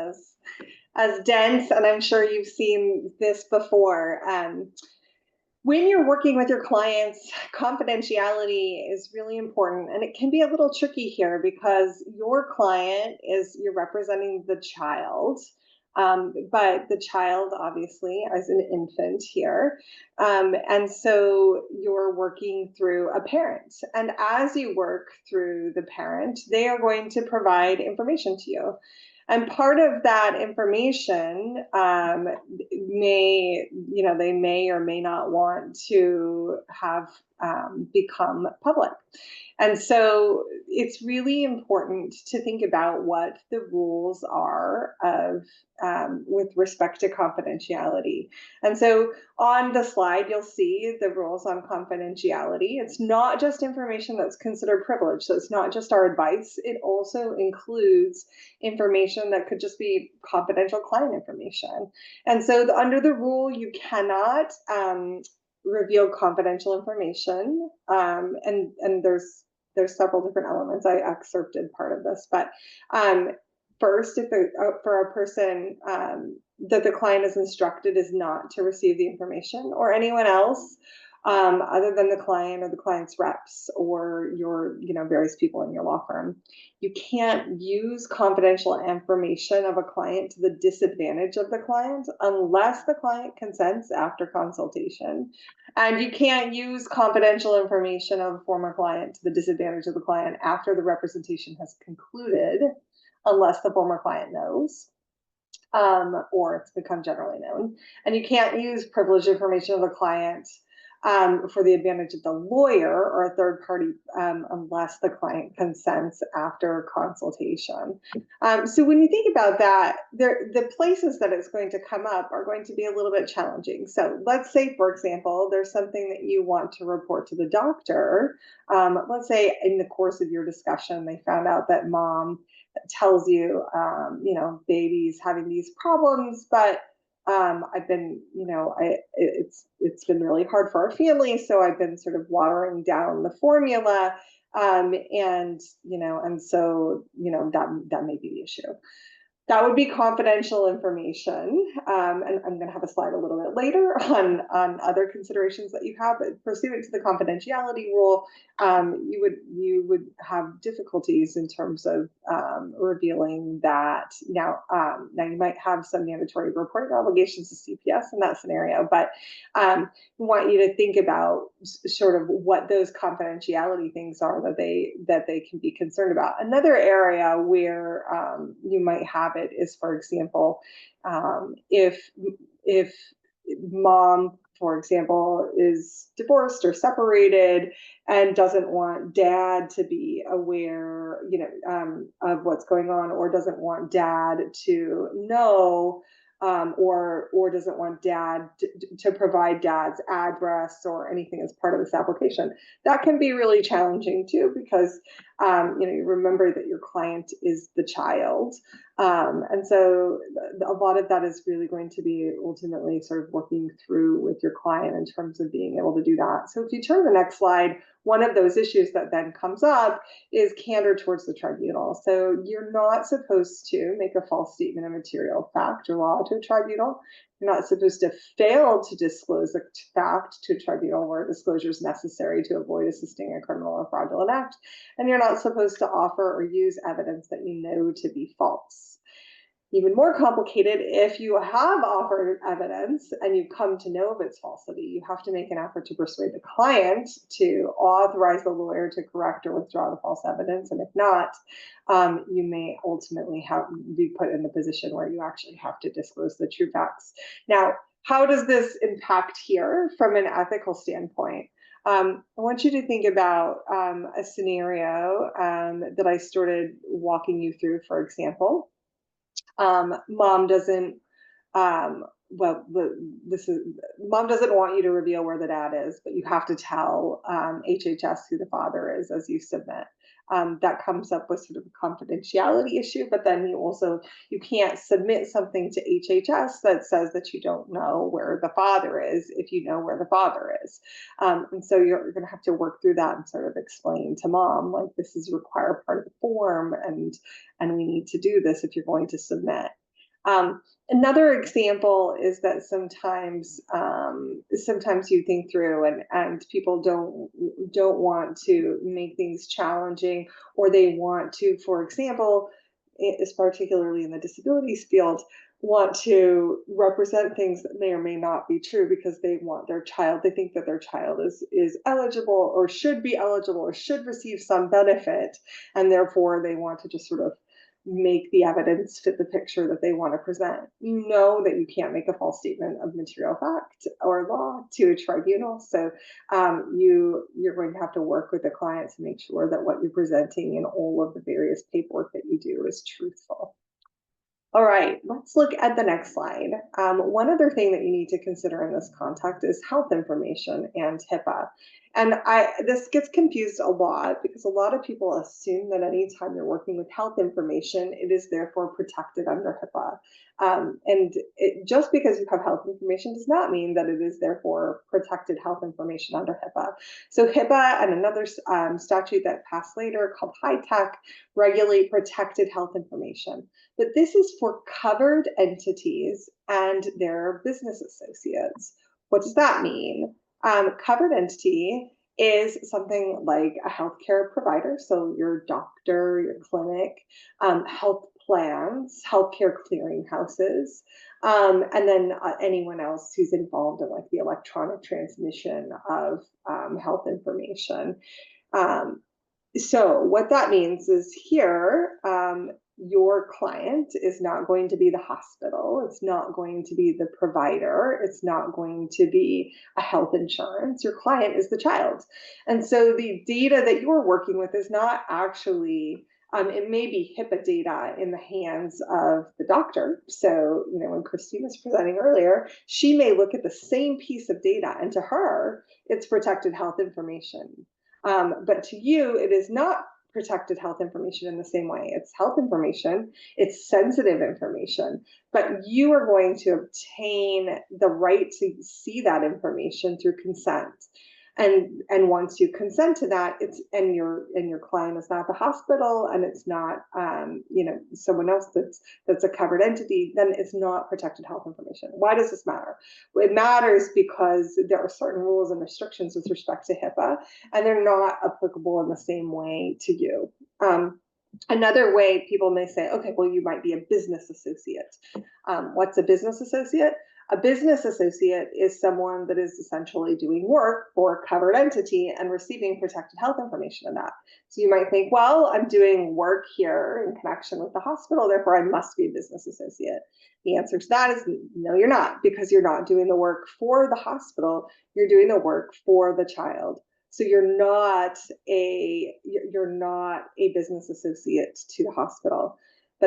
as dense, and I'm sure you've seen this before. When you're working with your clients, confidentiality is really important, and it can be a little tricky here because your client you're representing the child, but the child obviously is an infant here, and so you're working through a parent, and as you work through the parent, they are going to provide information to you. And part of that information they may or may not want to have become public. And so it's really important to think about what the rules are with respect to confidentiality. And so on the slide, you'll see the rules on confidentiality. It's not just information that's considered privileged. So it's not just our advice. It also includes information that could just be confidential client information. And so under the rule, you cannot reveal confidential information. And there's several different elements. I excerpted part of this, but first, for a person that the client is instructed is not to receive the information, or anyone else other than the client or the client's reps or your various people in your law firm. You can't use confidential information of a client to the disadvantage of the client unless the client consents after consultation. And you can't use confidential information of a former client to the disadvantage of the client after the representation has concluded, unless the former client knows, or it's become generally known. And you can't use privileged information of the client for the advantage of the lawyer or a third party unless the client consents after consultation. So when you think about that, the places that it's going to come up are going to be a little bit challenging. So let's say, for example, there's something that you want to report to the doctor. Let's say in the course of your discussion, they found out that mom tells you, baby's having these problems, but I've been, it's been really hard for our family, so I've been sort of watering down the formula, and so that may be the issue. That would be confidential information, and I'm going to have a slide a little bit later on other considerations that you have. But pursuant to the confidentiality rule, you would have difficulties in terms of revealing that. Now you might have some mandatory reporting obligations to CPS in that scenario, but we want you to think about sort of what those confidentiality things are that they can be concerned about. Another area where you might have it is, for example, if mom, for example, is divorced or separated and doesn't want dad to be aware, of what's going on, or doesn't want dad to know or doesn't want dad to provide dad's address or anything as part of this application. That can be really challenging too, because you remember that your client is the child. And so a lot of that is really going to be ultimately sort of working through with your client in terms of being able to do that. So if you turn to the next slide, one of those issues that then comes up is candor towards the tribunal. So you're not supposed to make a false statement of material fact or law to a tribunal. You're not supposed to fail to disclose a fact to a tribunal where disclosure is necessary to avoid assisting a criminal or fraudulent act. And you're not supposed to offer or use evidence that you know to be false. Even more complicated, if you have offered evidence and you come to know of its falsity, you have to make an effort to persuade the client to authorize the lawyer to correct or withdraw the false evidence. And if not, you may ultimately be put in the position where you actually have to disclose the true facts. Now, how does this impact here from an ethical standpoint? I want you to think about a scenario that I started walking you through, for example. Mom doesn't mom doesn't want you to reveal where the dad is, but you have to tell HHS who the father is as you submit. That comes up with sort of a confidentiality issue, but then you can't submit something to HHS that says that you don't know where the father is if you know where the father is. And so you're going to have to work through that and sort of explain to mom, like, this is a required part of the form, and we need to do this if you're going to submit. Another example is that sometimes you think through and people don't want to make things challenging, or they want to, for example, is particularly in the disabilities field, want to represent things that may or may not be true because they think that their child is eligible or should be eligible or should receive some benefit, and therefore they want to just sort of make the evidence fit the picture that they want to present. You know that you can't make a false statement of material fact or law to a tribunal. So you're going to have to work with the client to make sure that what you're presenting in all of the various paperwork that you do is truthful. All right, let's look at the next slide. One other thing that you need to consider in this context is health information and HIPAA. And this gets confused a lot because a lot of people assume that anytime you're working with health information, it is therefore protected under HIPAA. Just because you have health information does not mean that it is therefore protected health information under HIPAA. So HIPAA and another statute that passed later called HITECH regulate protected health information. But this is for covered entities and their business associates. What does that mean? Covered entity is something like a healthcare provider, so your doctor, your clinic, health plans, healthcare clearinghouses, and then anyone else who's involved in like the electronic transmission of health information. So what that means is here, your client is not going to be the hospital. It's not going to be the provider. It's not going to be a health insurance. Your client is the child. And so the data that you're working with is not actually, it may be HIPAA data in the hands of the doctor. So, when Christine was presenting earlier, she may look at the same piece of data, and to her, it's protected health information. But to you, it is not protected health information in the same way. It's health information, it's sensitive information, but you are going to obtain the right to see that information through consent. And once you consent to that, and your client is not the hospital, and it's not someone else that's a covered entity, then it's not protected health information. Why does this matter? Well, it matters because there are certain rules and restrictions with respect to HIPAA, and they're not applicable in the same way to you. Another way people may say, okay, well, you might be a business associate. What's a business associate? A business associate is someone that is essentially doing work for a covered entity and receiving protected health information in that. So you might think, well, I'm doing work here in connection with the hospital, therefore I must be a business associate. The answer to that is no, you're not, because you're not doing the work for the hospital, you're doing the work for the child. So you're not a business associate to the hospital.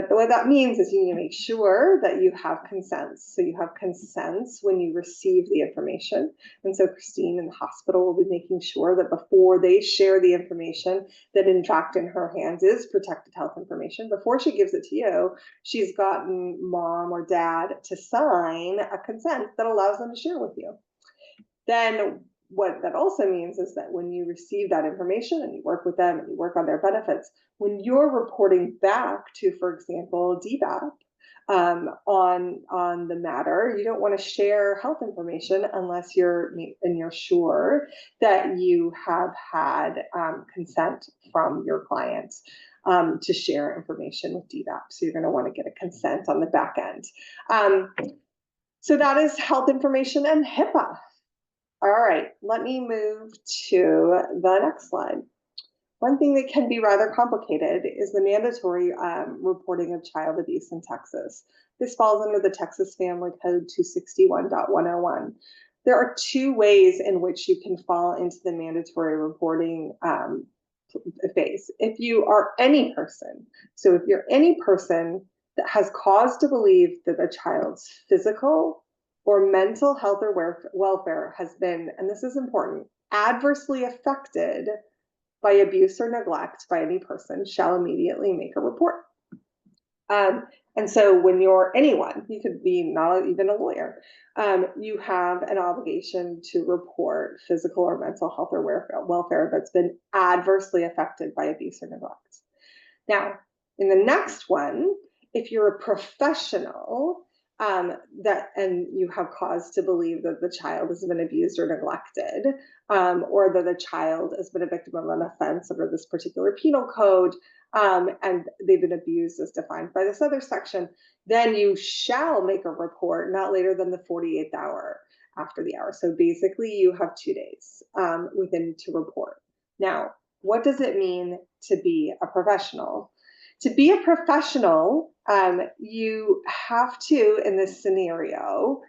But what that means is you need to make sure that you have consents. So you have consents when you receive the information. And so Christine in the hospital will be making sure that before they share the information, that in fact in her hands is protected health information. Before she gives it to you, she's gotten mom or dad to sign a consent that allows them to share with you. Then what that also means is that when you receive that information and you work with them and you work on their benefits, when you're reporting back to, for example, DVAP on the matter, you don't want to share health information unless you're sure that you have had consent from your clients to share information with DVAP. So you're going to want to get a consent on the back end. So that is health information and HIPAA. All right, let me move to the next slide. One thing that can be rather complicated is the mandatory reporting of child abuse in Texas. This falls under the Texas Family Code 261.101. There are two ways in which you can fall into the mandatory reporting phase. If you are any person, so if you're any person that has cause to believe that a child's physical or mental health or welfare has been, and this is important, adversely affected by abuse or neglect by any person, shall immediately make a report. And so when you're anyone, you could be not even a lawyer, you have an obligation to report physical or mental health or welfare that's been adversely affected by abuse or neglect. Now, in the next one, if you're a professional, and you have cause to believe that the child has been abused or neglected, or that the child has been a victim of an offense under this particular penal code, and they've been abused as defined by this other section, then you shall make a report not later than the 48th hour after the hour. So basically you have 2 days within to report. Now, what does it mean to be a professional? To be a professional, you have to, in this scenario,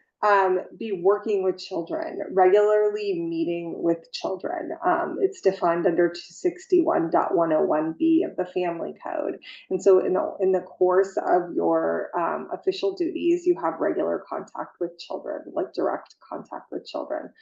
be working with children, regularly meeting with children. It's defined under 261.101B of the Family Code. And so in the course of your official duties, you have regular contact with children, like direct contact with children.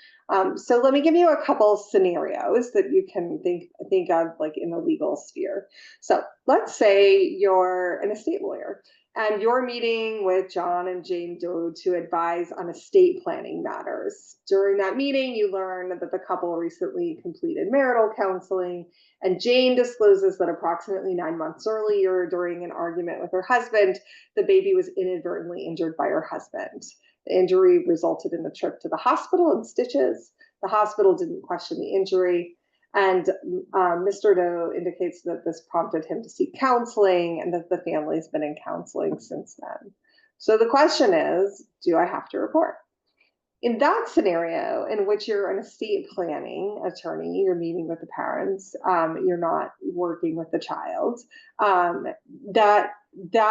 So let me give you a couple scenarios that you can think of like in the legal sphere. So let's say you're an estate lawyer and you're meeting with John and Jane Doe to advise on estate planning matters. During that meeting, you learn that the couple recently completed marital counseling, and Jane discloses that approximately 9 months earlier, during an argument with her husband, the baby was inadvertently injured by her husband. The injury resulted in a trip to the hospital and stitches. The hospital didn't question the injury. And Mr. Doe indicates that this prompted him to seek counseling and that the family's been in counseling since then. So the question is, do I have to report? In that scenario, in which you're an estate planning attorney, you're meeting with the parents, you're not working with the child, that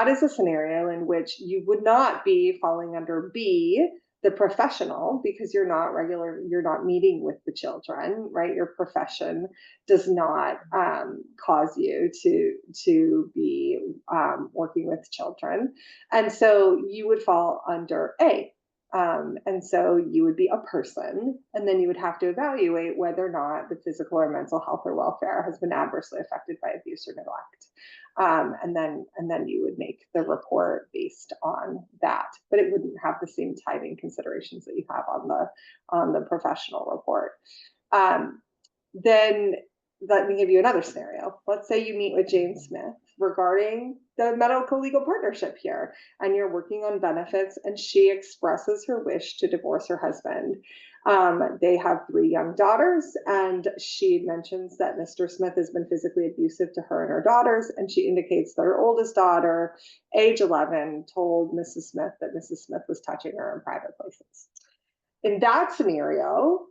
is a scenario in which you would not be falling under B, the professional, because you're not meeting with the children, right? Your profession does not cause you to be working with children. And so you would fall under A. And so you would be a person, and then you would have to evaluate whether or not the physical or mental health or welfare has been adversely affected by abuse or neglect. And then you would make the report based on that, but it wouldn't have the same timing considerations that you have on the professional report. Then let me give you another scenario. Let's say you meet with Jane Smith regarding the medical legal partnership here, and you're working on benefits, and she expresses her wish to divorce her husband. They have 3 young daughters, and she mentions that Mr. Smith has been physically abusive to her and her daughters, and she indicates that her oldest daughter, age 11, told Mrs. Smith that Mrs. Smith was touching her in private places. In that scenario,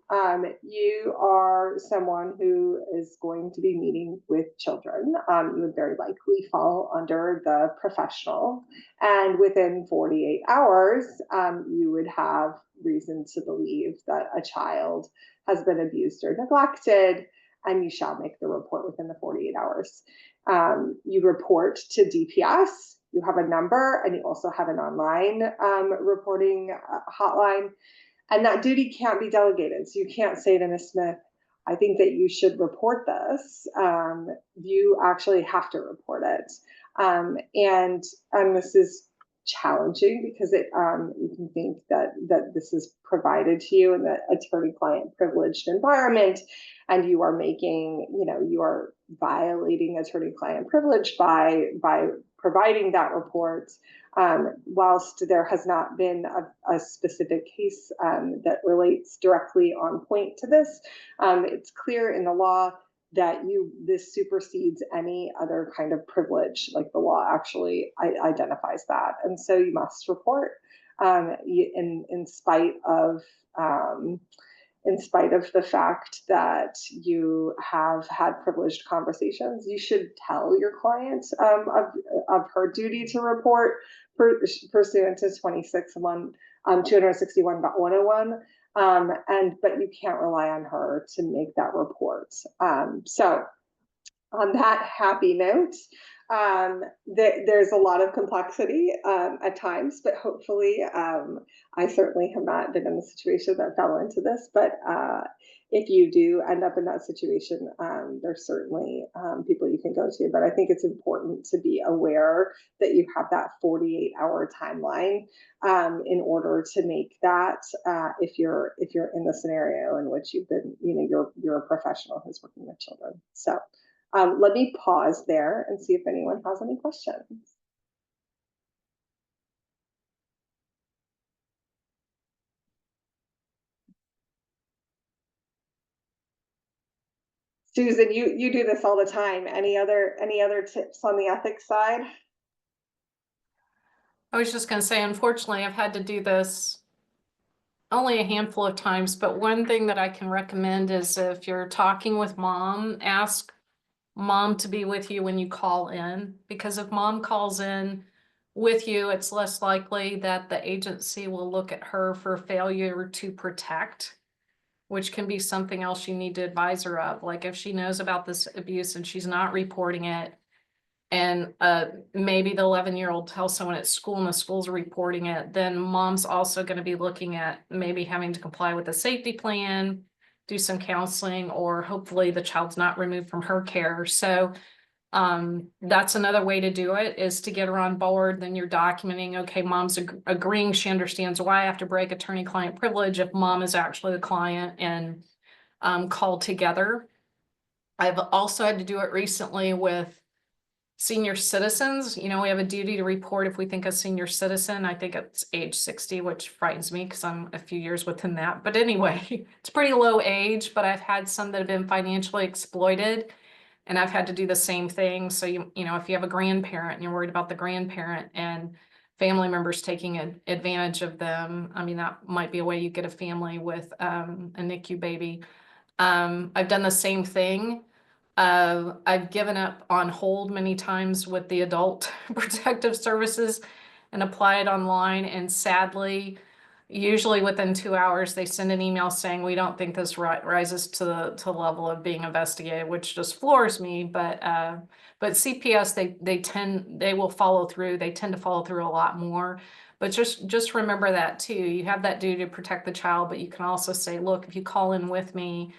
you are someone who is going to be meeting with children. You would very likely fall under the professional, and within 48 hours, you would have reason to believe that a child has been abused or neglected, and you shall make the report within the 48 hours. You report to DPS. You have a number, and you also have an online reporting hotline. And that duty can't be delegated. So you can't say to Ms. Smith, I think that you should report this. You actually have to report it. And this is challenging because you can think that this is provided to you in the attorney-client privileged environment, and you are making, you are violating attorney-client privilege by providing that report. Whilst there has not been a specific case that relates directly on point to this, it's clear in the law that this supersedes any other kind of privilege. Like, the law actually identifies that, and so you must report in spite of the fact that you have had privileged conversations. You should tell your client of her duty to report pursuant to 261.101. But you can't rely on her to make that report. So on that happy note, there's a lot of complexity at times, but hopefully I certainly have not been in a situation that fell into this, but if you do end up in that situation, there's certainly people you can go to. But I think it's important to be aware that you have that 48-hour timeline in order to make that if you're in the scenario in which you've been, you're a professional who's working with children. So let me pause there and see if anyone has any questions. Susan, you do this all the time. Any other tips on the ethics side? I was just going to say, unfortunately, I've had to do this only a handful of times, but one thing that I can recommend is if you're talking with mom, ask mom to be with you when you call in, because if mom calls in with you, it's less likely that the agency will look at her for failure to protect, which can be something else you need to advise her of. Like, if she knows about this abuse and she's not reporting it, and maybe the 11-year-old tells someone at school and the school's reporting it, then mom's also going to be looking at maybe having to comply with a safety plan, do some counseling, or hopefully the child's not removed from her care. So that's another way to do it, is to get her on board. Then you're documenting, okay, mom's agreeing, she understands why I have to break attorney-client privilege if mom is actually the client, and called together. I've also had to do it recently with senior citizens. We have a duty to report if we think a senior citizen, I think it's age 60, which frightens me because I'm a few years within that. But anyway, it's pretty low age, but I've had some that have been financially exploited, and I've had to do the same thing. So, if you have a grandparent and you're worried about the grandparent and family members taking advantage of them, I mean, that might be a way you get a family with a NICU baby. I've done the same thing. I've given up on hold many times with the adult protective services and applied online, and sadly, usually within 2 hours, they send an email saying, we don't think this rises to the level of being investigated, which just floors me. But CPS, they will follow through. They tend to follow through a lot more. But just remember that too. You have that duty to protect the child, but you can also say, look, if you call in with me,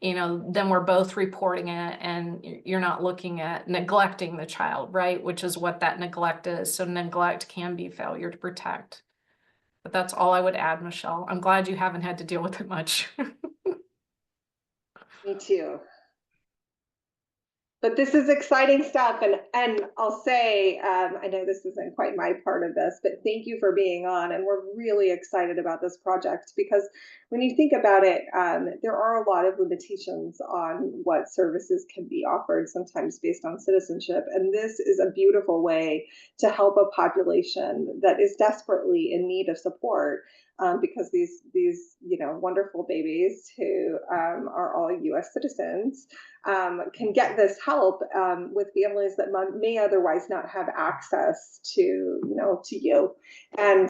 then we're both reporting it, and you're not looking at neglecting the child, right? Which is what that neglect is. So neglect can be failure to protect. But that's all I would add, Michelle. I'm glad you haven't had to deal with it much. Me too. But this is exciting stuff, and I'll say, I know this isn't quite my part of this, but thank you for being on, and we're really excited about this project, because when you think about it, there are a lot of limitations on what services can be offered, sometimes based on citizenship, and this is a beautiful way to help a population that is desperately in need of support. Because these wonderful babies who are all U.S. citizens can get this help with families that may otherwise not have access to you. And